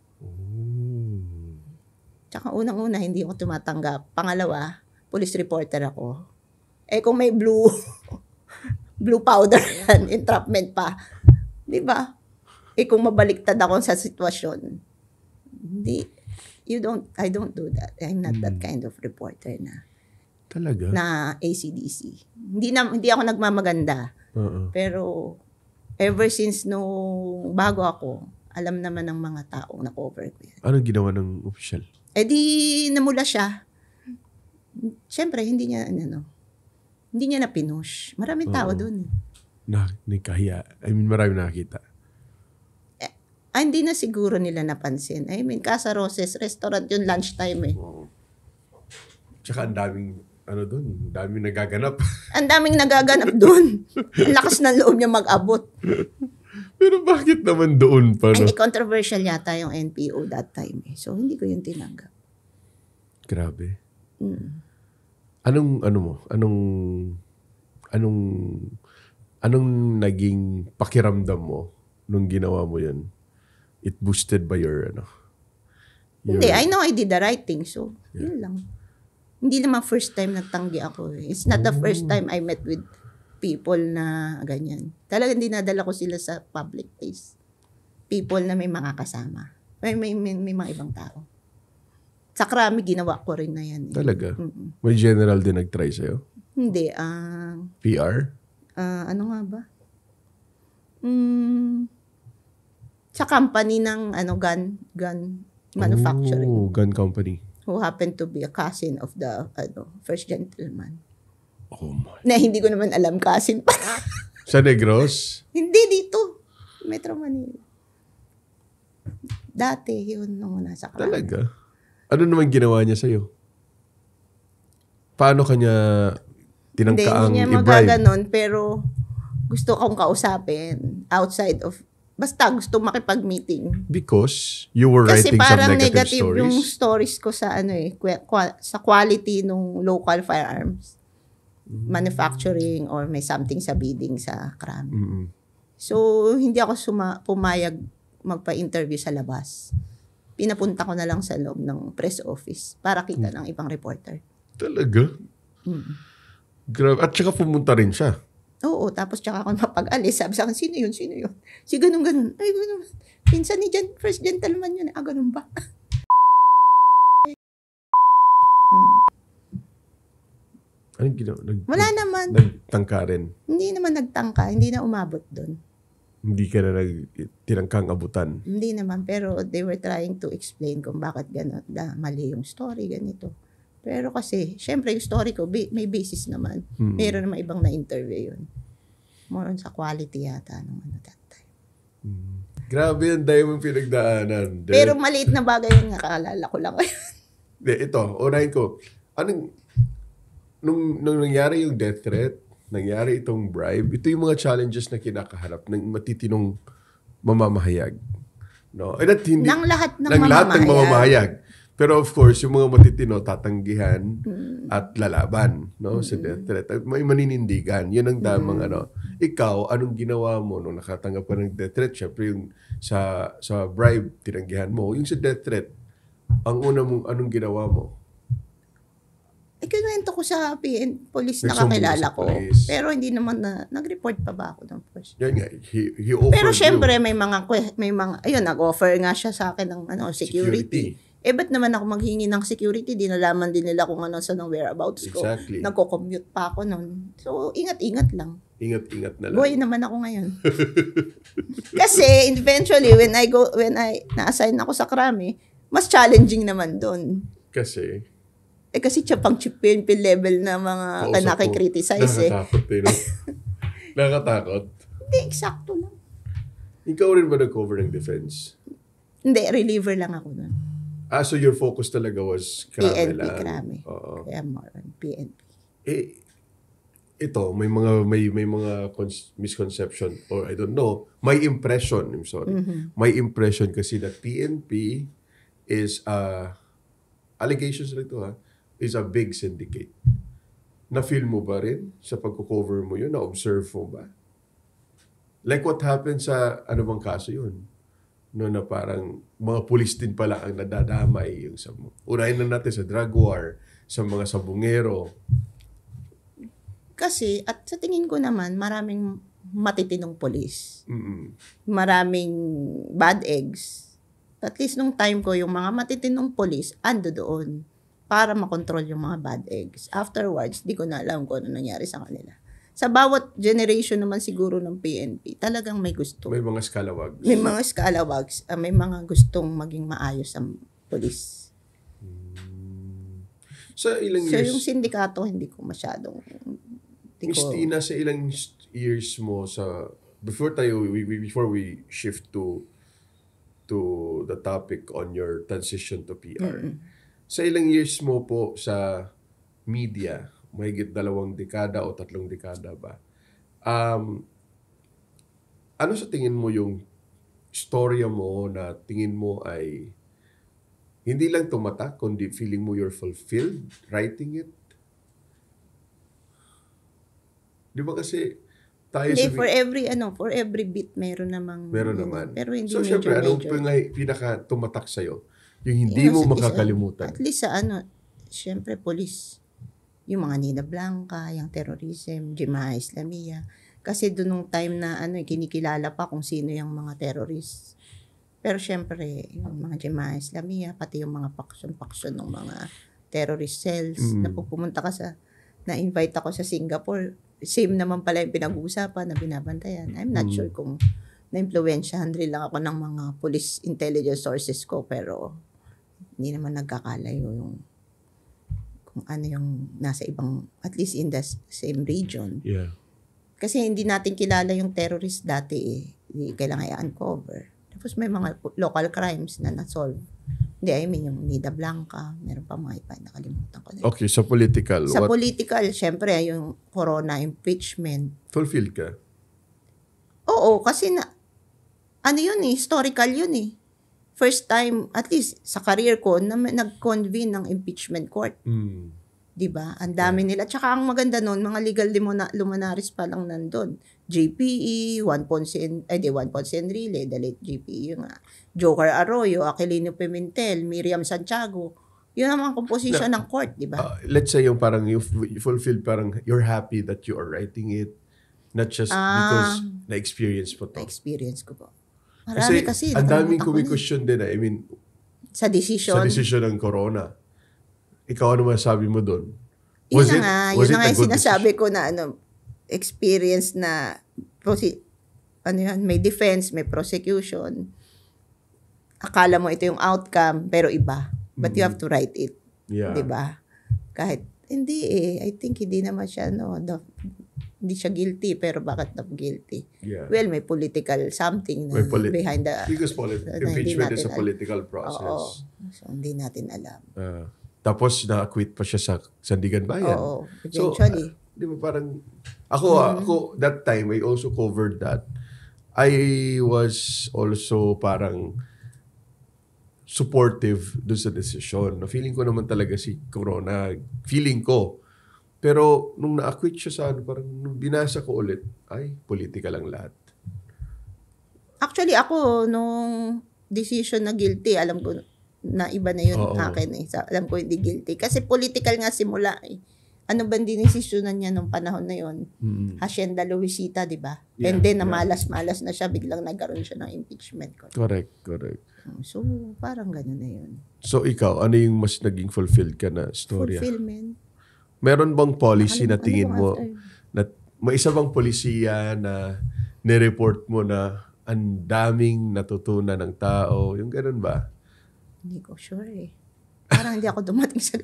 Tsaka unang-una, hindi ako tumatanggap. Pangalawa, police reporter ako. Kung may blue powder yan, entrapment pa. Di ba? Kung mabaliktad ako sa sitwasyon, I don't do that. I'm not that kind of reporter na. Talaga? Na ACDC. Hindi ako nagmamaganda. Pero ever since bago ako, alam naman ng mga taong na-cover ko yan. Anong ginawa ng official? Di namula siya. Siyempre, hindi niya na-pinush. Maraming tao doon. Nagkahiya. Marami nakakita. Hindi na siguro nila napansin. Casa Roses, restaurant yun, lunchtime Tsaka ang daming nagaganap. Ang daming nagaganap doon. Ang lakas ng loob niya mag-abot. Pero bakit naman doon pa? And controversial yata yung NPO that time. So, hindi ko yun tinanggap. Grabe. Mm. Anong naging pakiramdam mo nung ginawa mo yun? It boosted by your, Hindi, I know I did the right thing. So, yun lang. Hindi naman first time nagtanggi ako. It's not the first time I met with people na ganyan. Talagang dinadala ko sila sa public place. People na may mga kasama. May mga ibang tao. Sa Krami, ginawa ko rin na yan. Talaga? May general din nag-try sa'yo? Hindi. PR? Ano nga ba? Sa company ng gun manufacturing. Oh, gun company. Who happened to be a cousin of the first gentleman. Oh my. Na hindi ko naman alam cousin pa. Sa Negros? Hindi dito. Metro Manila. Dati yun nung nasa Krami. Talaga? Ano naman ginawa niya sa'yo? Paano kanya tinangkaang Hindi niya i-bribe? magaganon, pero gusto kong kausapin outside of, basta gusto makipag-meeting. Because you were Kasi writing some parang negative stories? yung stories ko sa sa quality ng local firearms. Manufacturing or may something sa bidding sa Krami. Mm-mm. So, hindi ako pumayag magpa-interview sa labas. Pinapunta ko na lang sa loob ng press office para kita ng ibang reporter. Talaga? Grabe. At saka pumunta rin siya. Oo, tapos tsaka ako mapag-alis. Sabi sa akin, sino yun? Si ganun. Ay, ganun. Pinsan ni first gentleman yun. Ganun ba? Anong ginawa? Wala naman. Nagtangka rin. Hindi naman nagtangka. Hindi na umabot doon. Hindi ka na tinangkang abutan. Hindi naman. Pero they were trying to explain kung bakit gano'n. Mali yung story, ganito. Pero kasi, syempre yung story ko, may basis naman. Meron naman ibang na-interview yun. More on sa quality yata nung that time. Grabe yan, dahil mong pinagdaanan. Pero maliit na bagay yung nakaalala ko lang. Ito, unahin ko. Nung nangyari yung death threat, nangyari itong bribe, ito yung mga challenges na kinakaharap ng matitinong mamamahayag. No? Hindi, ng lahat ng mamamahayag. Pero of course, yung mga matitino, tatanggihan at lalaban, no, sa death threat. May maninindigan. Yun ang damang Ikaw, anong ginawa mo nung nakatanggap ka ng death threat? Siyempre yung sa bribe, tinanggihan mo. Yung sa death threat, ang una mong anong ginawa mo? Kinuwento ko sa police na Nagsumbong kakilala sa ko. police. Pero hindi naman nag-report pa ba ako ng first? Yan nga, he offered Pero syempre you may mga ayun, nag-offer nga siya sa akin ng security. Ba't naman ako maghingi ng security? Di nalaman din nila kung saan ang whereabouts ko. Exactly. Nagko-commute pa ako noon. So, ingat-ingat lang. Ingat-ingat na lang. Boy naman ako ngayon. Kasi eventually when I na-assign ako sa Krami, mas challenging naman doon. Kasi Pang PNP level na mga nakikriticize Nakakatakot no? Nakakatakot? Hindi, eksakto lang. Ikaw rin ba nag-cover ng defense? Hindi, reliever lang ako nun. So your focus talaga was Krami PNP, lang? Krami. Oo. Kaya more on PNP. Ito, may mga misconception or I don't know, may impression, I'm sorry. May impression kasi that PNP is allegations rin ito is a big syndicate. Na-feel mo ba rin sa pagko-cover mo yun? Na-observe mo ba? Like what happened sa ano bang kaso yun? No, na parang mga pulis din pala ang nadadamay. Yung unahin na natin sa drug war, sa mga sabungero. Kasi, at sa tingin ko naman, maraming matitinong pulis. Maraming bad eggs. At least nung time ko, yung mga matitinong pulis, ando doon para makontrol yung mga bad eggs. Afterwards, di ko na alam kung ano nangyari sa kanila. Sa bawat generation naman siguro ng PNP, talagang may gusto. May mga scalawags. May mga scalawags. May mga gustong maging maayos ang polis. Sa ilang years? So yung sindikato, hindi ko masyadong... Christina, sa ilang years mo before we shift to the topic on your transition to PR. Sa ilang years mo po sa media, mahigit 2 dekada o 3 dekada ba? Ano sa tingin mo yung storya mo na tingin mo ay Hindi lang tumatak, kundi feeling mo you're fulfilled writing it? Di ba kasi tayo Hindi, sa... for every bit meron namang Meron yun, naman. pero hindi So, syempre, anong pinaka tumatak sa'yo? Yung hindi mo makakalimutan. At least sa syempre, police. Yung mga Nina Blanca, yung terrorism, Jemaah Islamiyah. Kasi doon nung time na kinikilala pa kung sino yung mga terrorists. Pero syempre, yung mga Jemaah Islamiyah, pati yung mga paksyon-paksyon ng mga terrorist cells, na pumunta ka na-invite ako sa Singapore, same naman pala yung pinag-uusapan na binabantayan. I'm not sure kung na-influensyahan rin lang ako ng mga police intelligence sources ko, pero hindi naman nagkakalayo yung kung ano yung nasa ibang, at least in the same region. Yeah. Kasi hindi natin kilala yung terrorist dati eh. Hindi kailangan i-uncover. Tapos may mga local crimes na na-solve. Hindi, I mean yung Nina Blanca, meron pa mga iba, nakalimutan ko na. Okay, sa political. Sa political, syempre, yung corona impeachment. Fulfilled ka? Oo, kasi yun eh, historical yun eh. First time, at least sa career ko, na nag-convene ng impeachment court. Diba? Ang dami nila. Tsaka ang maganda nun, mga legal luminaries pa lang nandun. JPE, Juan Ponce Enrile, the late JPE yung Joker Arroyo, Aquilino Pimentel, Miriam Santiago. Yun ang mga composition ng court, diba? Let's say yung parang you fulfilled, parang you're happy that you are writing it, not just because na-experience po to. Na-experience ko po. Marami kasi ang daming kumi-question din I mean, sa decision ng corona. Ikaw ano masasabi mo doon? Yun na nga yung sinasabi ko na experience na may defense, may prosecution. Akala mo ito yung outcome, pero iba. But you have to write it. Yeah. Diba? Kahit, hindi I think hindi naman siya, hindi siya guilty, pero bakit not guilty? Yeah. Well, may political something na behind the... Because impeachment is a political process. So, hindi natin alam. Tapos, na-acquit pa siya sa Sandigan Bayan. Oo, eventually. So, di ba parang... Ako, that time, I also covered that. I was also parang supportive doon sa desisyon. Feeling ko naman talaga si Corona. Feeling ko. Pero nung na-acquit siya sa parang nung binasa ko ulit, ay, politika lang lahat. Actually, ako, nung decision na guilty, alam ko na iba na yun akin eh. Alam ko hindi guilty. Kasi political nga simula eh. Ano ba dinesisyonan niya nung panahon na yun? Hacienda Luisita, di ba? Yeah, and then, malas-malas na siya, biglang nagkaroon siya ng impeachment. Correct. So, parang gano'n na yun. So, ikaw, ano yung mas naging fulfilled ka na storya? Fulfillment. Meron bang policy na tingin mo, na may isa bang polisiya na nireport mo na ang daming natutunan ng tao? Yung ganun ba? Hindi ko sure eh. Parang hindi ako dumating sa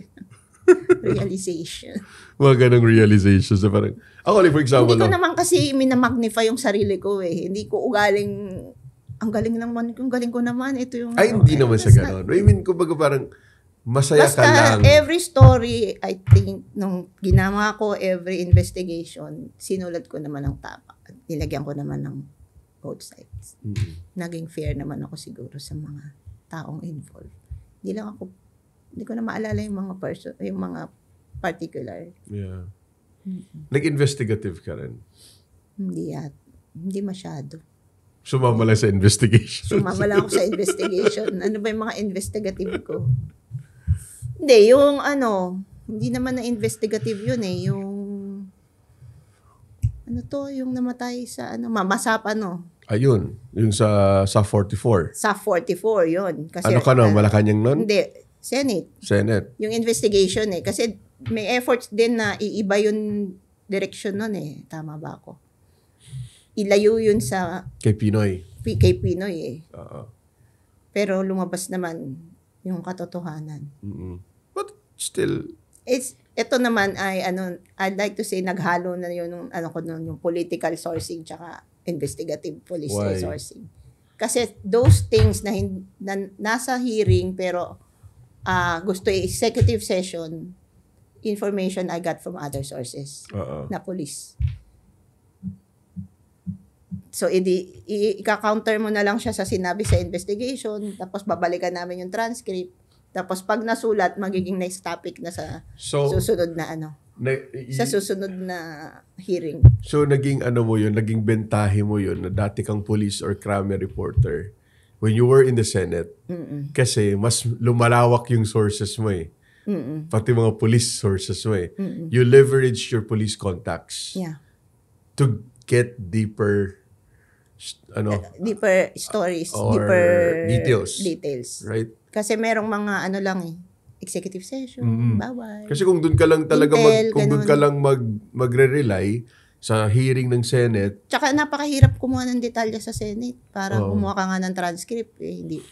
realization. Mga ganong realizations na parang, ako like for example, hindi ko naman kasi minamagnify yung sarili ko eh. Hindi ko ugaling, ang galing ko naman, ito yung... Ay, hindi naman sa ganon. I mean, kumbaga parang, masaya ka lang. Every story, I think, nung ginawa ko, every investigation, sinulat ko naman ng tama. Nilagyan ko naman ng both sides. Naging fair naman ako siguro sa mga taong involved. Hindi ko na maalala yung mga yung mga particular. Yeah. Nag-investigative ka rin? Hindi masyado. Sumama lang sa investigation. Sumama lang ako sa investigation. Ano ba yung mga investigative ko? Hindi, yung hindi naman na investigative yun eh. Yung, yung namatay sa, Mamasap, Ayun, yung sa 44. Sa 44, yun. Kasi, Malacanang nun? Hindi, Senate. Yung investigation eh. Kasi may efforts din na iiba yung direction nun eh. Tama ba ako? Ilayo yun sa... Kay Pinoy eh. Pero lumabas naman yung katotohanan. But still... Ito naman ay, I'd like to say, naghalo na yun, yung political sourcing tsaka investigative police sourcing. Kasi those things na nasa hearing, pero gusto executive session, information I got from other sources na police. So, ika-counter mo na lang siya sa sinabi sa investigation, tapos babalikan namin yung transcript, Tapos pag nasulat, magiging next topic na sa susunod na sa susunod na hearing. So naging naging bentahe mo yun na dati kang police or crime reporter when you were in the Senate. Kasi mas lumalawak yung sources mo eh. Pati mga police sources mo eh. You leverage your police contacts to get deeper stories, or deeper details. Right? Kasi merong mga executive session, bawal. Kasi kung doon ka lang talaga magre-rely sa hearing ng Senate. Tsaka napakahirap kumuha ng detalye sa Senate para kumuha ka nga ng transcript. Hindi.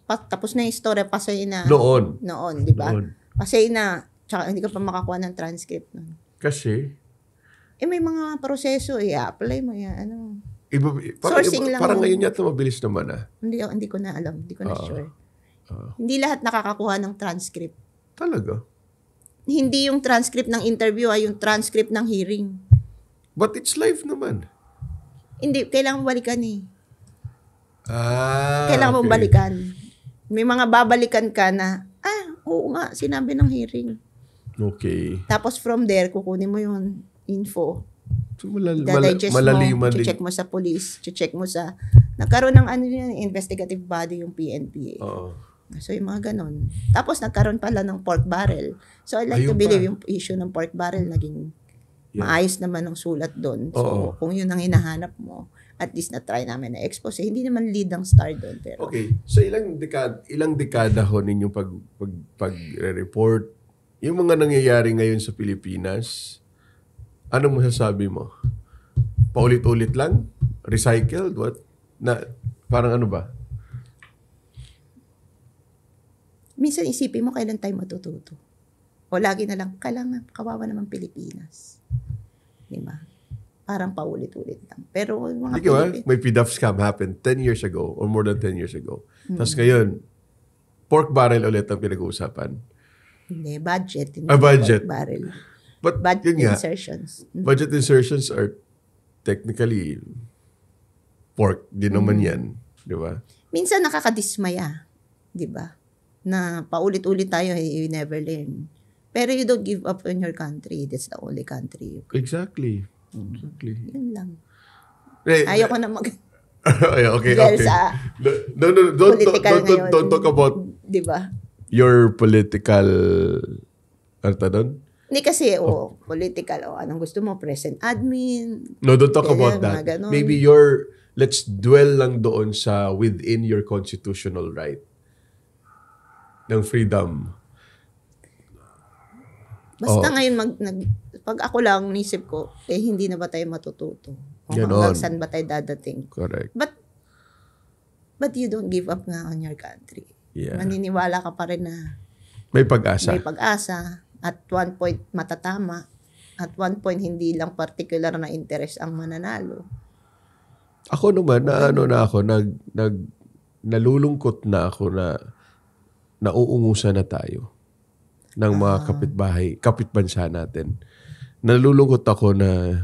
Tapos na yung story, pasay na. Noon, di ba? Pasay na. Tsaka hindi ka pa makakuha ng transcript. Kasi? May mga proseso, apply mo yan. Sourcing lang. Parang ngayon yata mabilis naman Hindi ko na alam. Hindi ko na sure. Hindi lahat nakakakuha ng transcript. Talaga? Hindi yung transcript ng interview, yung transcript ng hearing. But it's live naman. Hindi, kailangan balikan eh. Kailangan mong balikan. May mga babalikan ka na, oo nga, sinabi ng hearing. Okay. Tapos from there, kukunin mo yung info. So, malaliman din. Check mo sa police, check mo sa, nagkaroon ng investigative body yung PNP. So, yung mga ganon. Tapos, nagkaroon pala ng pork barrel. So, I like to believe yung issue ng pork barrel naging maayos naman ang sulat doon. So, kung yun ang hinahanap mo, at least na-try namin na expose. Hindi naman lead ang star doon. Pero, okay. So, ilang dekada ho ninyong pag-report, yung mga nangyayari ngayon sa Pilipinas, anong masasabi mo? Paulit-ulit lang? Recycled? What? Parang ano ba? Minsan isipin mo kailan tayo matututo. O lagi na lang, kawawa naman Pilipinas. Diba? Parang paulit-ulit lang. Pero mga may PDAF scam happened 10 years ago or more than 10 years ago. Tapos ngayon, pork barrel ulit ang pinag-uusapan. Hindi, budget. Budget. Pork barrel. But budget insertions. Budget insertions are technically pork. Di naman yan. Di ba? Minsan nakakadismaya. Di ba? Na paulit-ulit tayo, you never learn. Pero you don't give up on your country. That's the only country. Exactly. Yun lang. Ayoko na okay. Don't talk about diba? Your political doon? Hindi kasi, political, anong gusto mo, present admin. No, don't talk about that. Maybe let's dwell lang doon sa within your constitutional right ng freedom. Basta ngayon, pag ako lang, nisip ko, hindi na ba tayo matututo? Hanggang saan ba tayo dadating? Correct. But you don't give up nga on your country. Yeah. Maniniwala ka pa rin na may pag-asa. May pag-asa. At one point, matatama. At one point, hindi lang particular na interest ang mananalo. Ako naman, nalulungkot na ako na nauungusan na tayo ng mga kapitbansa natin. Nalulungkot ako na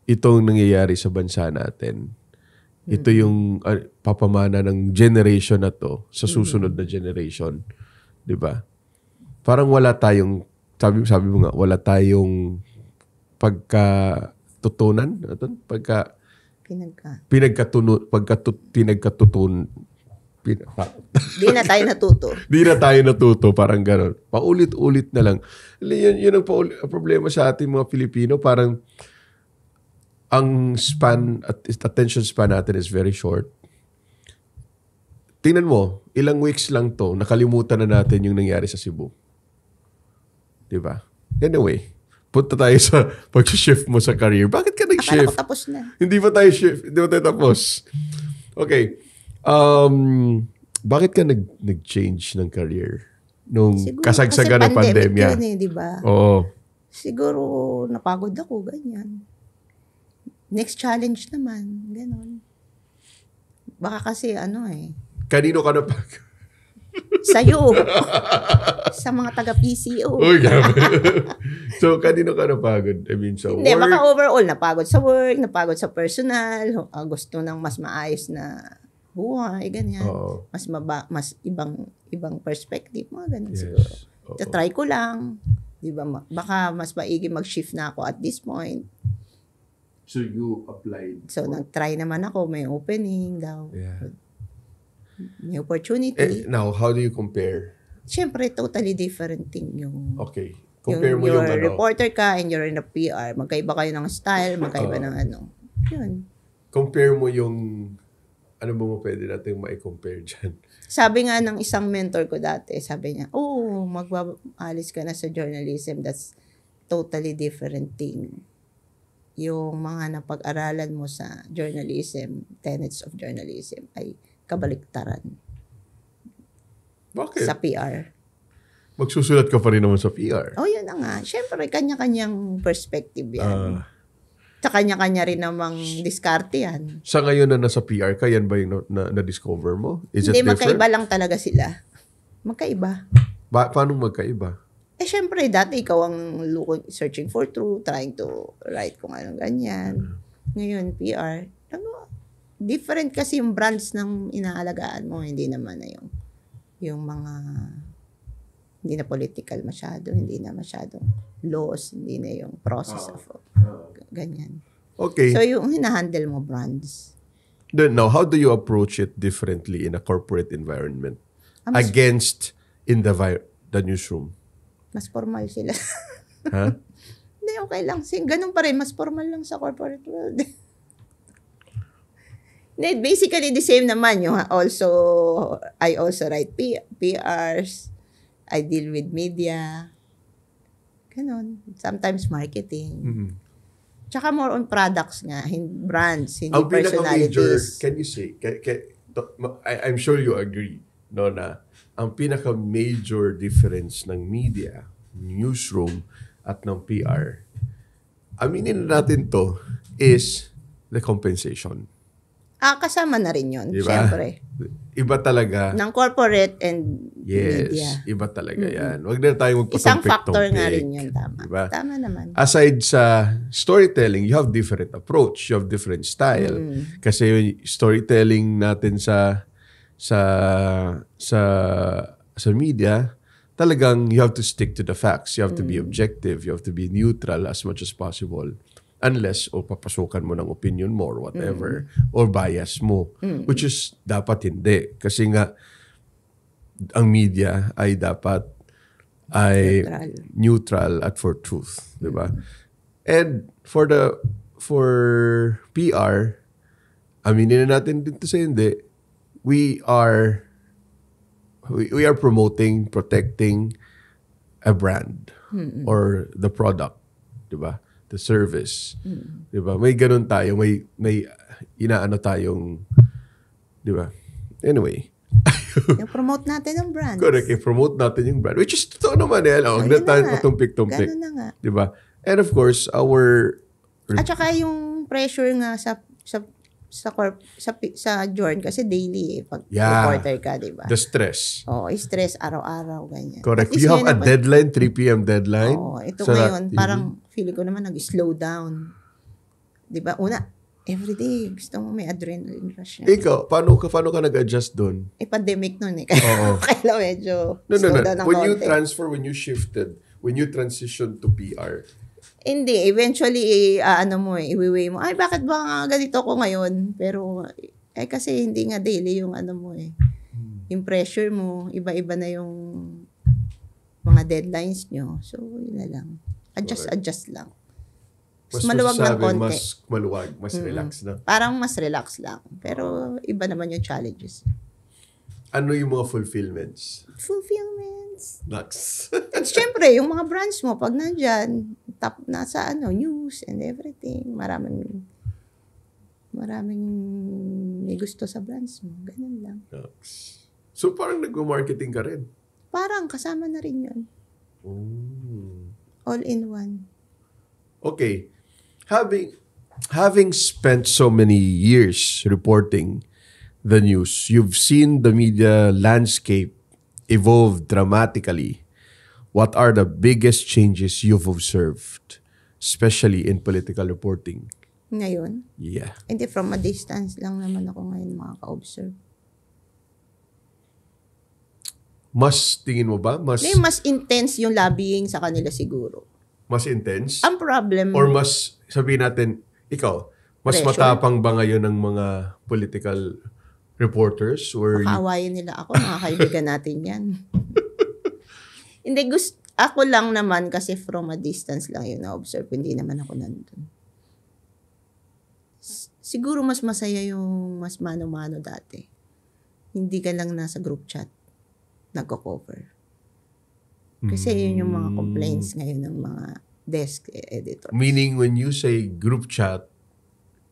itong nangyayari sa bansa natin. Ito yung papamana ng generation na to sa susunod na generation. 'Di ba? Parang wala tayong sabi mo nga, wala tayong pinagkatutunan. Di na tayo natuto. Di na tayo natuto, parang gano'n. Paulit-ulit na lang. Yun ang problema sa ating mga Pilipino. Parang ang attention span natin is very short. Tingnan mo, ilang weeks lang to, nakalimutan na natin yung nangyari sa Cebu. Diba? Anyway, punta tayo sa pag-shift mo sa career. Bakit ka nag-shift? Akala ko tapos na. Hindi ba tayo tapos? Okay. Bakit ka nag-change ng career nung kasagsagan ng pandemya? Yun diba? Oo. Siguro napagod ako, ganyan. Next challenge naman, ganon. Baka kasi Kanino ka napagod? Sa'yo. Sa mga taga-PCO. Uy, grabe. So, kanino ka napagod? I mean, sa Hindi, work? baka overall, napagod sa work, napagod sa personal, gusto ng mas maayos na buhay, ganyan. Oo. Mas ibang perspective, mga ganun Yes. siguro. Oo. Try ko lang, 'di ba? Baka mas maigi mag-shift na ako at this point. So you applied. So nag-try naman ako, may opening daw. Yeah. May opportunity. Now, how do you compare? Siyempre, totally different thing yung Okay. Compare mo yung you're reporter ka and you're in a PR. Magkaiba kayo ng style, magkaiba ng ano. Yun. Compare mo yung, ano ba mo pwede natin ma-compare dyan? Sabi nga ng isang mentor ko dati, sabi niya, mag-alis ka na sa journalism. That's totally different thing. Yung mga napag-aralan mo sa journalism, tenets of journalism, ay kabaliktaran. Bakit? Sa PR. Magsusulat ka pa rin naman sa PR. Oh, yun na nga. Siyempre, kanya-kanyang perspective yan. Sa kanya-kanya rin namang diskarte yan. Sa ngayon na nasa PR ka, yan ba yung na-discover mo? Is Hindi, it different? magkaiba lang talaga sila. Magkaiba. Paano magkaiba? Siyempre, dati ikaw ang searching for truth, trying to write kung anong ganyan. Ngayon, PR, different kasi yung brands ng inaalagaan mo. Hindi naman na yung mga, hindi na political masyado, hindi na masyadong laws, hindi na yung process of ganyan. Okay. So, yung hinahandle mo brands. Then now, how do you approach it differently in a corporate environment against in the newsroom? Mas formal sila. Ha? Hindi, okay lang. Ganun pa rin, mas formal lang sa corporate world. Basically, the same naman. I also write PRs. I deal with media. Ganon. Sometimes marketing. Mm-hmm. Tsaka more on products nga. Brands, hindi Ang pinaka-major, personalities. can you say, I'm sure you agree, no, na ang pinaka-major difference ng media, newsroom, at ng PR, aminin natin to, is the compensation. Kasama na rin yun, diba? syempre. Iba talaga. Ng corporate and Yes, media. iba talaga yan. Huwag na tayo magpatumpik-tumpik. Isang factor nga rin yun, tama. Diba? Tama naman. Aside sa storytelling, you have different approach, you have different style. Kasi yung storytelling natin sa media, talagang you have to stick to the facts. You have to be objective. You have to be neutral as much as possible. Unless papasukan mo ng opinion mo or whatever, or bias mo. Which is dapat hindi. Kasi nga, ang media ay dapat neutral at for truth. Diba? And for PR, aminin na natin dito sa hindi, we are promoting, protecting a brand or the product, 'di ba? The service. 'Di ba? May ganun tayo, may inaano tayong 'di ba? Anyway, Yung promote natin ang brands. correct, i-promote natin yung brand, which is totoo naman huwag na tayo patumpik-tumpik. Ganun na nga. 'Di ba? And of course, At saka yung pressure nga sa Jorn kasi daily pag reporter ka, di ba? The stress. Stress araw-araw, ganyan. Correct. At least You have a naman, deadline, 3 p.m. deadline. ito sa ngayon, TV. parang feeling ko naman nag-slow down. Di ba? Una, everyday, gusto mo may adrenaline rush na. Ikaw, paano ka nag-adjust doon? Pandemic nun eh. Oo. Kaya medyo No. slow down ng When you transitioned to PR, hindi, eventually, iwiwi mo, ay, bakit ba nga ganito ko ngayon? Pero, kasi hindi nga daily yung yung pressure mo, iba-iba na yung mga deadlines nyo. So, yun na lang. Adjust lang. Mas maluwag ng konti. Mas maluwag, mas relax na. Parang mas relax lang. Pero, iba naman yung challenges. Ano yung mga fulfillments? Next. At syempre, yung mga brands mo, pag nandyan, top na sa news and everything, maraming may gusto sa brands mo. Ganun lang. Next. So, parang nag-marketing ka rin? Parang kasama na rin yun. All in one. Okay. Having spent so many years reporting the news, you've seen the media landscape evolve dramatically. What are the biggest changes you've observed, especially in political reporting? Ngayon? Yeah. Hindi, from a distance lang naman ako ngayon makaka-observe. Mas, tingin mo ba? Mas intense yung lobbying sa kanila siguro. Mas intense? Ang problem... Or mas, sabihin natin, ikaw, mas Pressure? matapang ba ngayon ng mga political reporters? Or Makaawayan nila ako, mga kaibigan natin yan. Hindi, ako lang naman kasi from a distance lang yun na-observe. Hindi naman ako nandun. Siguro mas masaya yung mas mano-mano dati. Hindi ka lang nasa group chat nagko-cover. Kasi yun yung mga complaints ngayon ng mga desk editors. Meaning when you say group chat,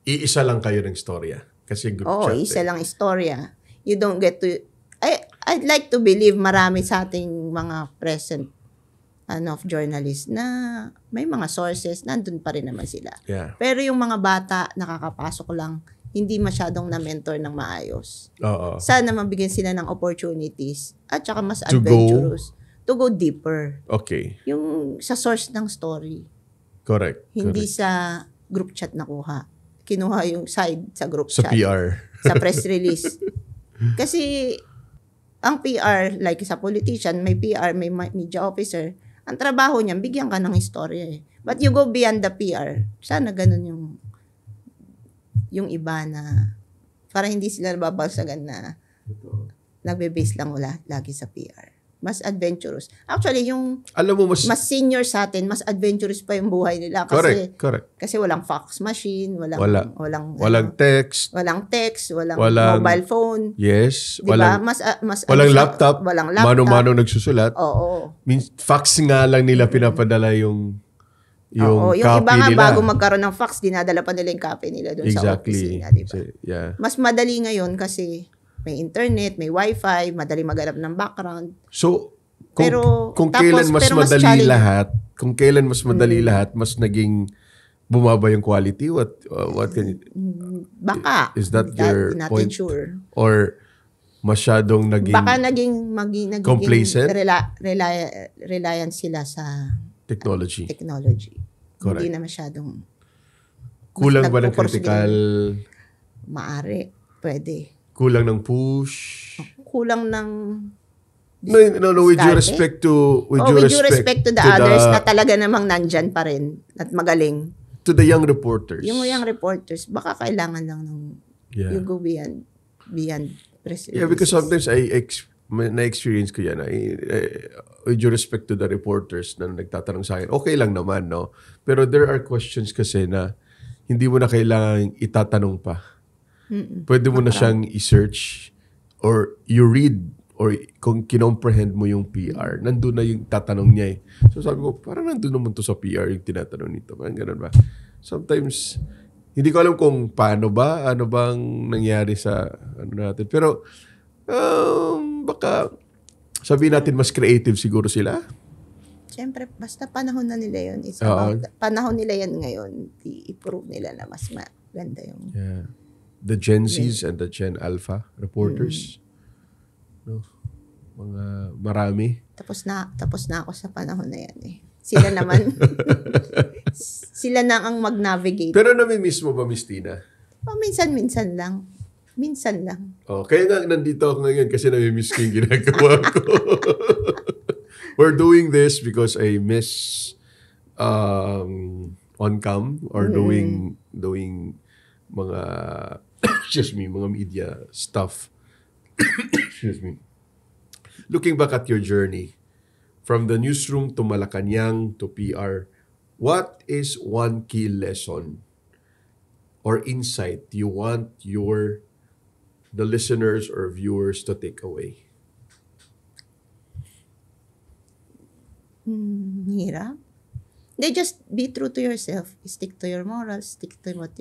iisa lang kayo ng storya. Kasi group chat. Isa lang istorya. You don't get to... I'd like to believe marami sa ating mga present journalists na may mga sources, nandun pa rin naman sila. Yeah. Pero yung mga bata, nakakapasok lang, hindi masyadong na-mentor ng maayos. Oo. Sana mabigyan sila ng opportunities at saka mas adventurous to go deeper. Okay. Yung sa source ng story. Correct. Hindi sa group chat nakuha. Kinuha yung side sa group sa chat. Sa PR. Sa press release. Kasi ang PR, like sa politician, may PR, may media officer, ang trabaho niyan, bigyan ka ng istorya eh. But you go beyond the PR. Sana ganun yung iba na para hindi sila nababalsagan na nagbe-base lang lagi sa PR. Mas adventurous. Actually, yung alam mo, mas senior sa atin, mas adventurous pa yung buhay nila. Kasi, correct. Kasi walang fax machine, walang text. Walang mobile phone. Yes. Diba? Walang laptop. Walang laptop. Mano-mano nagsusulat. Oo. Fax nga lang nila pinapadala yung yung copy iba nga nila. Bago magkaroon ng fax, dinadala pa nila yung copy nila doon sa opisina. Diba? Yeah. Mas madali ngayon kasi may internet, may wifi, madali maghanap ng background. So, kung kailan mas madali lahat, mas naging bumaba yung quality? What can it... Baka. Is that your point? Sure. Or masyadong naging... Baka naging complacent? Reliant sila sa technology. Correct. Hindi na masyadong... Kulang ba ng critical... Maari. Pwede. Kulang ng push. Kulang ng... No, with due respect to the others na talaga namang nandyan pa rin at magaling. To the young reporters. Yung young reporters, baka kailangan lang ng you go beyond press releases. Yeah, because sometimes na-experience ko yan. With due respect to the reporters na nagtatanong sa akin, okay lang naman, no? Pero there are questions kasi na hindi mo na kailangan itatanong pa. Pwede mo na siyang i-search or you read or kung kinomprehend mo yung PR, nandun na yung tatanong niya eh. So sabi ko, parang nandun naman to sa PR yung tinatanong nito. Parang ganun ba? Sometimes, hindi ko alam kung paano ba, ano bang nangyari sa natin. Pero, baka sabihin natin mas creative siguro sila. Siyempre, basta panahon na nila yun. Panahon nila yan ngayon. I-prove nila na mas maganda yung... Yeah. The Gen Zs and the Gen Alpha reporters. No? Mga marami. Tapos na ako sa panahon na yan eh. Sila naman, sila na ang mag-navigate. Pero nami-miss mo ba, Miss Tina? Minsan-minsan lang. Minsan lang. Kaya nga nandito ako ngayon kasi nami-miss ko yung ginagawa ko. We're doing this because I miss on-cam or doing mga mga media stuff. Excuse me. Looking back at your journey from the newsroom to Malacanang to PR, what is one key lesson or insight you want the listeners or viewers to take away? Hirap. They just be true to yourself. Stick to your morals. Stick to what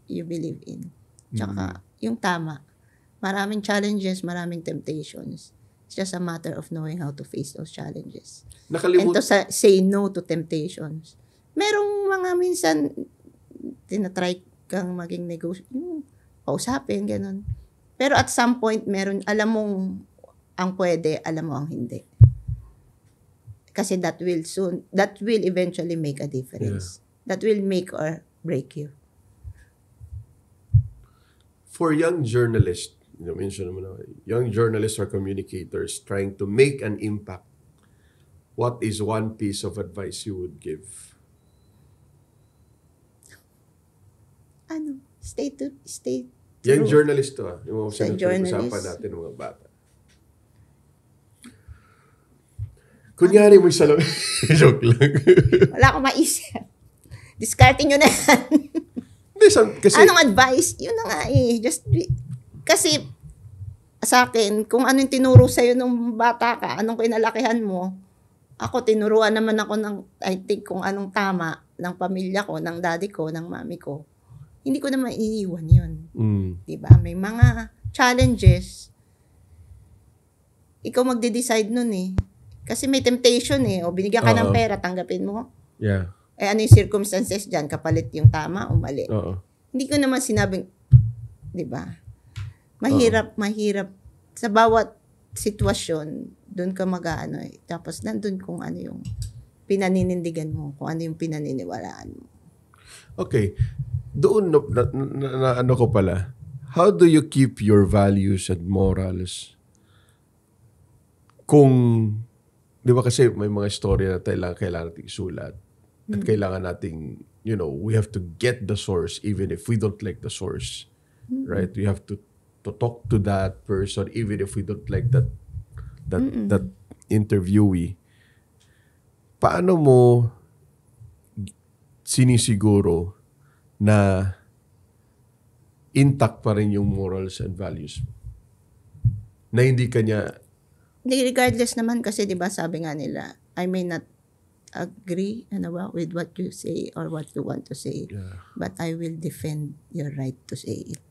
you believe in. Tsaka, yung tama. Maraming challenges, maraming temptations. It's just a matter of knowing how to face those challenges. And to say no to temptations. Merong mga minsan, tinatry kang maging yung kausapin, ganun. Pero at some point, alam mong ang pwede, alam mo ang hindi. Kasi that will eventually make a difference. Yeah. That will make or break you. For young journalists mention mo na, young journalists or communicators trying to make an impact. What is one piece of advice you would give? Stay Young true. journalist to yung Sa mga journalist. usapan natin ng mga bata. Kunyari mo yung salamin. Joke lang. Wala akong maisip. Discarding nyo na yan. Kasi, Anong advice? Yun na nga kasi sa akin, kung ano yung tinuro sa'yo nung bata ka, anong kinalakihan mo, ako tinuruan naman ako ng, I think, kung anong tama ng pamilya ko, ng daddy ko, ng mami ko. Hindi ko naman iniiwan yun. Diba? May mga challenges. Ikaw magde-decide nun eh. Kasi may temptation eh. O binigyan ka ng pera, tanggapin mo. yeah. Ano yung circumstances dyan? Kapalit yung tama o mali? Hindi ko naman sinabing, di ba? Mahirap. Sa bawat sitwasyon, doon ka mag-ano eh. Tapos nandun kung ano yung pinaninindigan mo, kung ano yung pinaniniwalaan mo. Okay. Doon, ano ko pala, how do you keep your values and morals? Kung, di ba kasi may mga story na kailangan natin isulat. At kailangan nating, we have to get the source even if we don't like the source. Right? We have to talk to that person even if we don't like that interviewee. Paano mo sinisiguro na intact pa rin yung morals and values mo? Na hindi kanya... Regardless naman kasi, di ba, sabi nga nila, I may not agree with what you say or what you want to say, but I will defend your right to say it.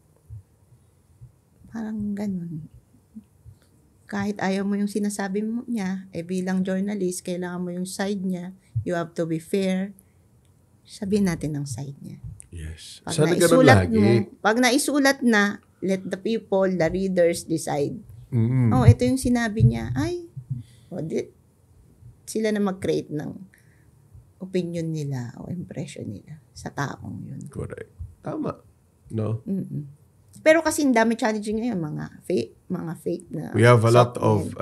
Parang ganun. Kahit ayaw mo yung sinasabi mo niya, bilang journalist, kailangan mo yung side niya. You have to be fair. Sabihin natin ang side niya. Yes. Pag Sana ganun naisulat lagi. pag naisulat na, let the people, the readers decide. Ito yung sinabi niya. Sila na mag-create ng opinion nila o impression nila sa taong yun. Correct. Tama. No? Pero kasi dami challenging ngayon, mga fake na. We have a lot of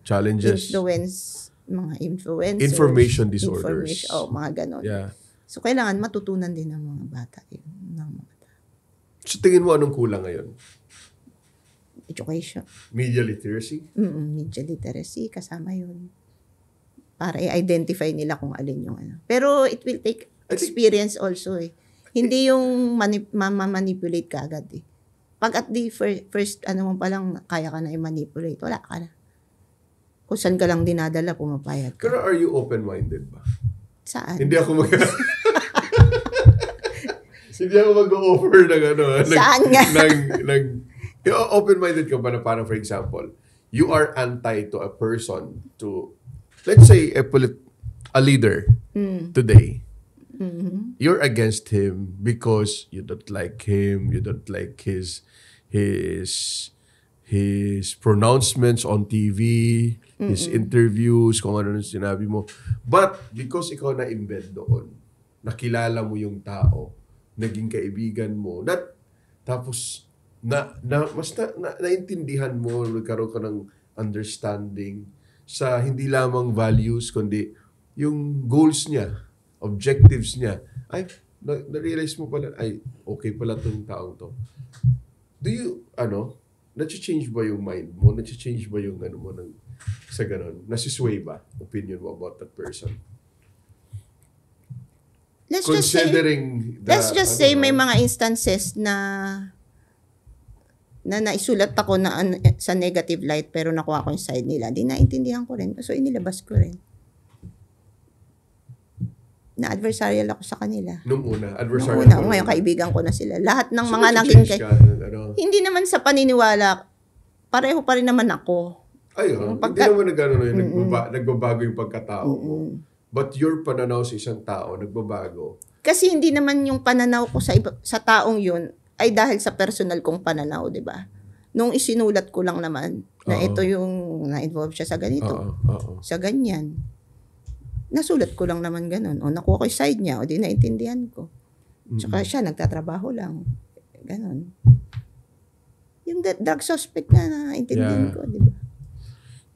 challenges. Mga influencers. Information disorders. Mga ganon. Yeah. So, kailangan matutunan din ng mga bata yun. So, tingin mo anong kulang ngayon? Education. Media literacy? Media literacy, kasama yun. Para i-identify nila kung alin yung ano. Pero it will take experience also eh. Hindi yung manipulate ka agad eh. Pag at the first mo pa lang, kaya ka na i-manipulate, wala ka na. Kung saan ka lang dinadala, pumapayag ka. Pero are you open-minded ba? Saan? Hindi ako Hindi ako mag-offer ng Saan nga? Open-minded ka ba na parang, for example, you are anti to a person to, let's say, a leader today. You're against him because you don't like him, you don't like his pronouncements on TV, his interviews, kung ano sinabi mo. But because ikaw na-embed doon, nakilala mo yung tao, naging kaibigan mo, tapos naintindihan mo, nagkaroon ka ng understanding sa hindi lamang values, kundi yung goals niya, objectives niya. Na-realize mo pala, okay pala itong taong to. Do you, nag-change ba yung mind mo? Nag-change ba yung mo sa ganun? Nasisway ba opinion mo about that person? Let's just say may mga instances na naisulat ako na sa negative light pero nakuha ko yung side nila. Di naintindihan ko rin. So, inilabas ko rin. Na-adversarial ako sa kanila. Nung una, adversarial. Nung una, ngayon kaibigan ko na sila. Lahat ng mga naging hindi naman sa paniniwala, pareho pa rin naman ako. Ayun, hindi naman nagbabago yung pagkatao mo. But your pananaw sa isang tao, nagbabago. Kasi hindi naman yung pananaw ko sa taong yun ay dahil sa personal kong pananaw, di ba? Nung isinulat ko lang naman na ito yung na-involve siya sa ganito, sa ganyan. Nasulat ko lang naman ganun. O nakuha ko yung side niya, o di naintindihan ko. Tsaka siya, nagtatrabaho lang. Ganun. Yung drug suspect na intindihan ko, di ba?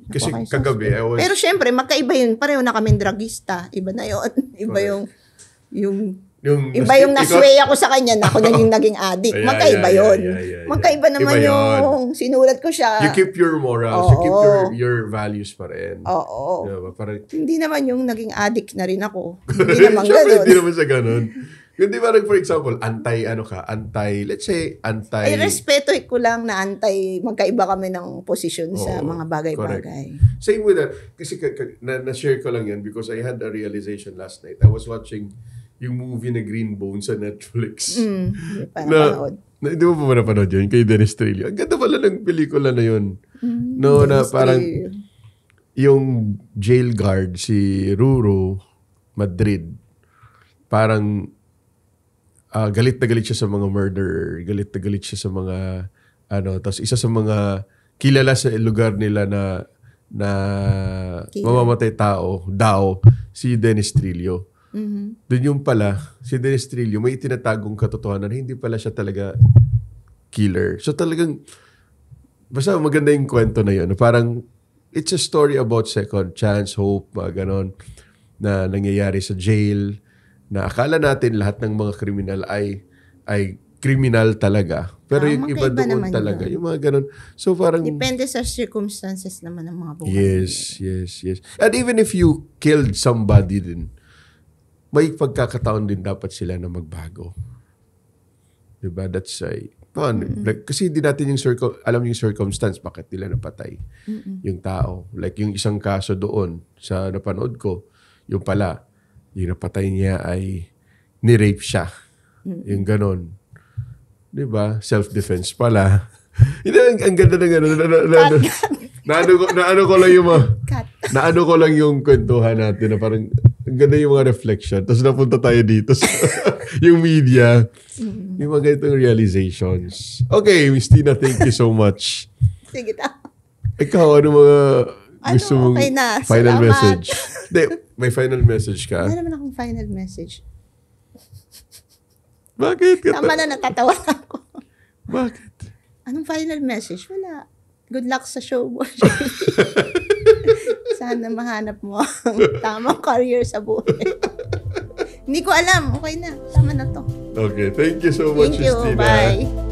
Kasi kagabi, Pero syempre, magkaiba yun. Pareho na kaming drugista. Iba na yun. Iba iba yung nasway ako sa kanya na ako naging addict. Magkaiba yun. Magkaiba naman yung sinulat ko siya. You keep your morals. You keep your values pa rin. Oo. Diba? Hindi naman yung naging addict na rin ako. Hindi naman ganun. Hindi naman sa ganun. Hindi ba, for example, let's say, Ay, respeto ko lang na magkaiba kami ng posisyon sa mga bagay-bagay. Correct. Same with that. Kasi na-share ko lang yan because I had a realization last night. I was watching yung movie na Green Bones sa Netflix. Hindi pa napanood. Hindi mo pa napanood yun? Kay Dennis Trillo. Ang ganda pala ng pelikula na yun. No, na parang yung jail guard, si Ruru Madrid, parang galit na galit siya sa mga murderer, galit na galit siya sa mga tapos isa sa mga kilala sa lugar nila na mamamatay tao daw si Dennis Trillo. Doon yung pala si Dennis Trillo may itinatagong katotohanan na hindi pala siya talaga killer. So talagang basta maganda yung kwento na yun. Parang it's a story about second chance, hope, mga ganon na nangyayari sa jail. Na akala natin lahat ng mga kriminal ay kriminal talaga. Pero yung iba doon talaga. Yung mga ganun. So parang... Depende sa circumstances naman ng mga buhay. Yes. And even if you killed somebody din, may pagkakataon din dapat sila na magbago. Diba? That's kasi hindi natin alam yung circumstance bakit nila napatay yung tao. Like yung isang kaso doon sa napanood ko, yung pala, yung napatay niya ay ni-rape siya. Yung ganon. Diba? Self-defense pala. Ang ganda na gano'n. Naano ko lang yung kwentuhan natin na parang ang ganda yung mga reflection. Tapos napunta tayo dito sa yung media. Yung mga ganitong realizations. Okay, Miss Tina, thank you so much. Sige ta. Ikaw, mga gusto mong okay na. Final Salamat. message? May final message ka? Wala naman akong final message. Bakit? Tama na, natatawa ako. Bakit? Anong final message? Wala. Good luck sa show mo. Sana mahanap mo ang tamang career sa buhay. Hindi ko alam. Okay na. Tama na to. Okay. Thank you so much, Thank you. Christina. Bye.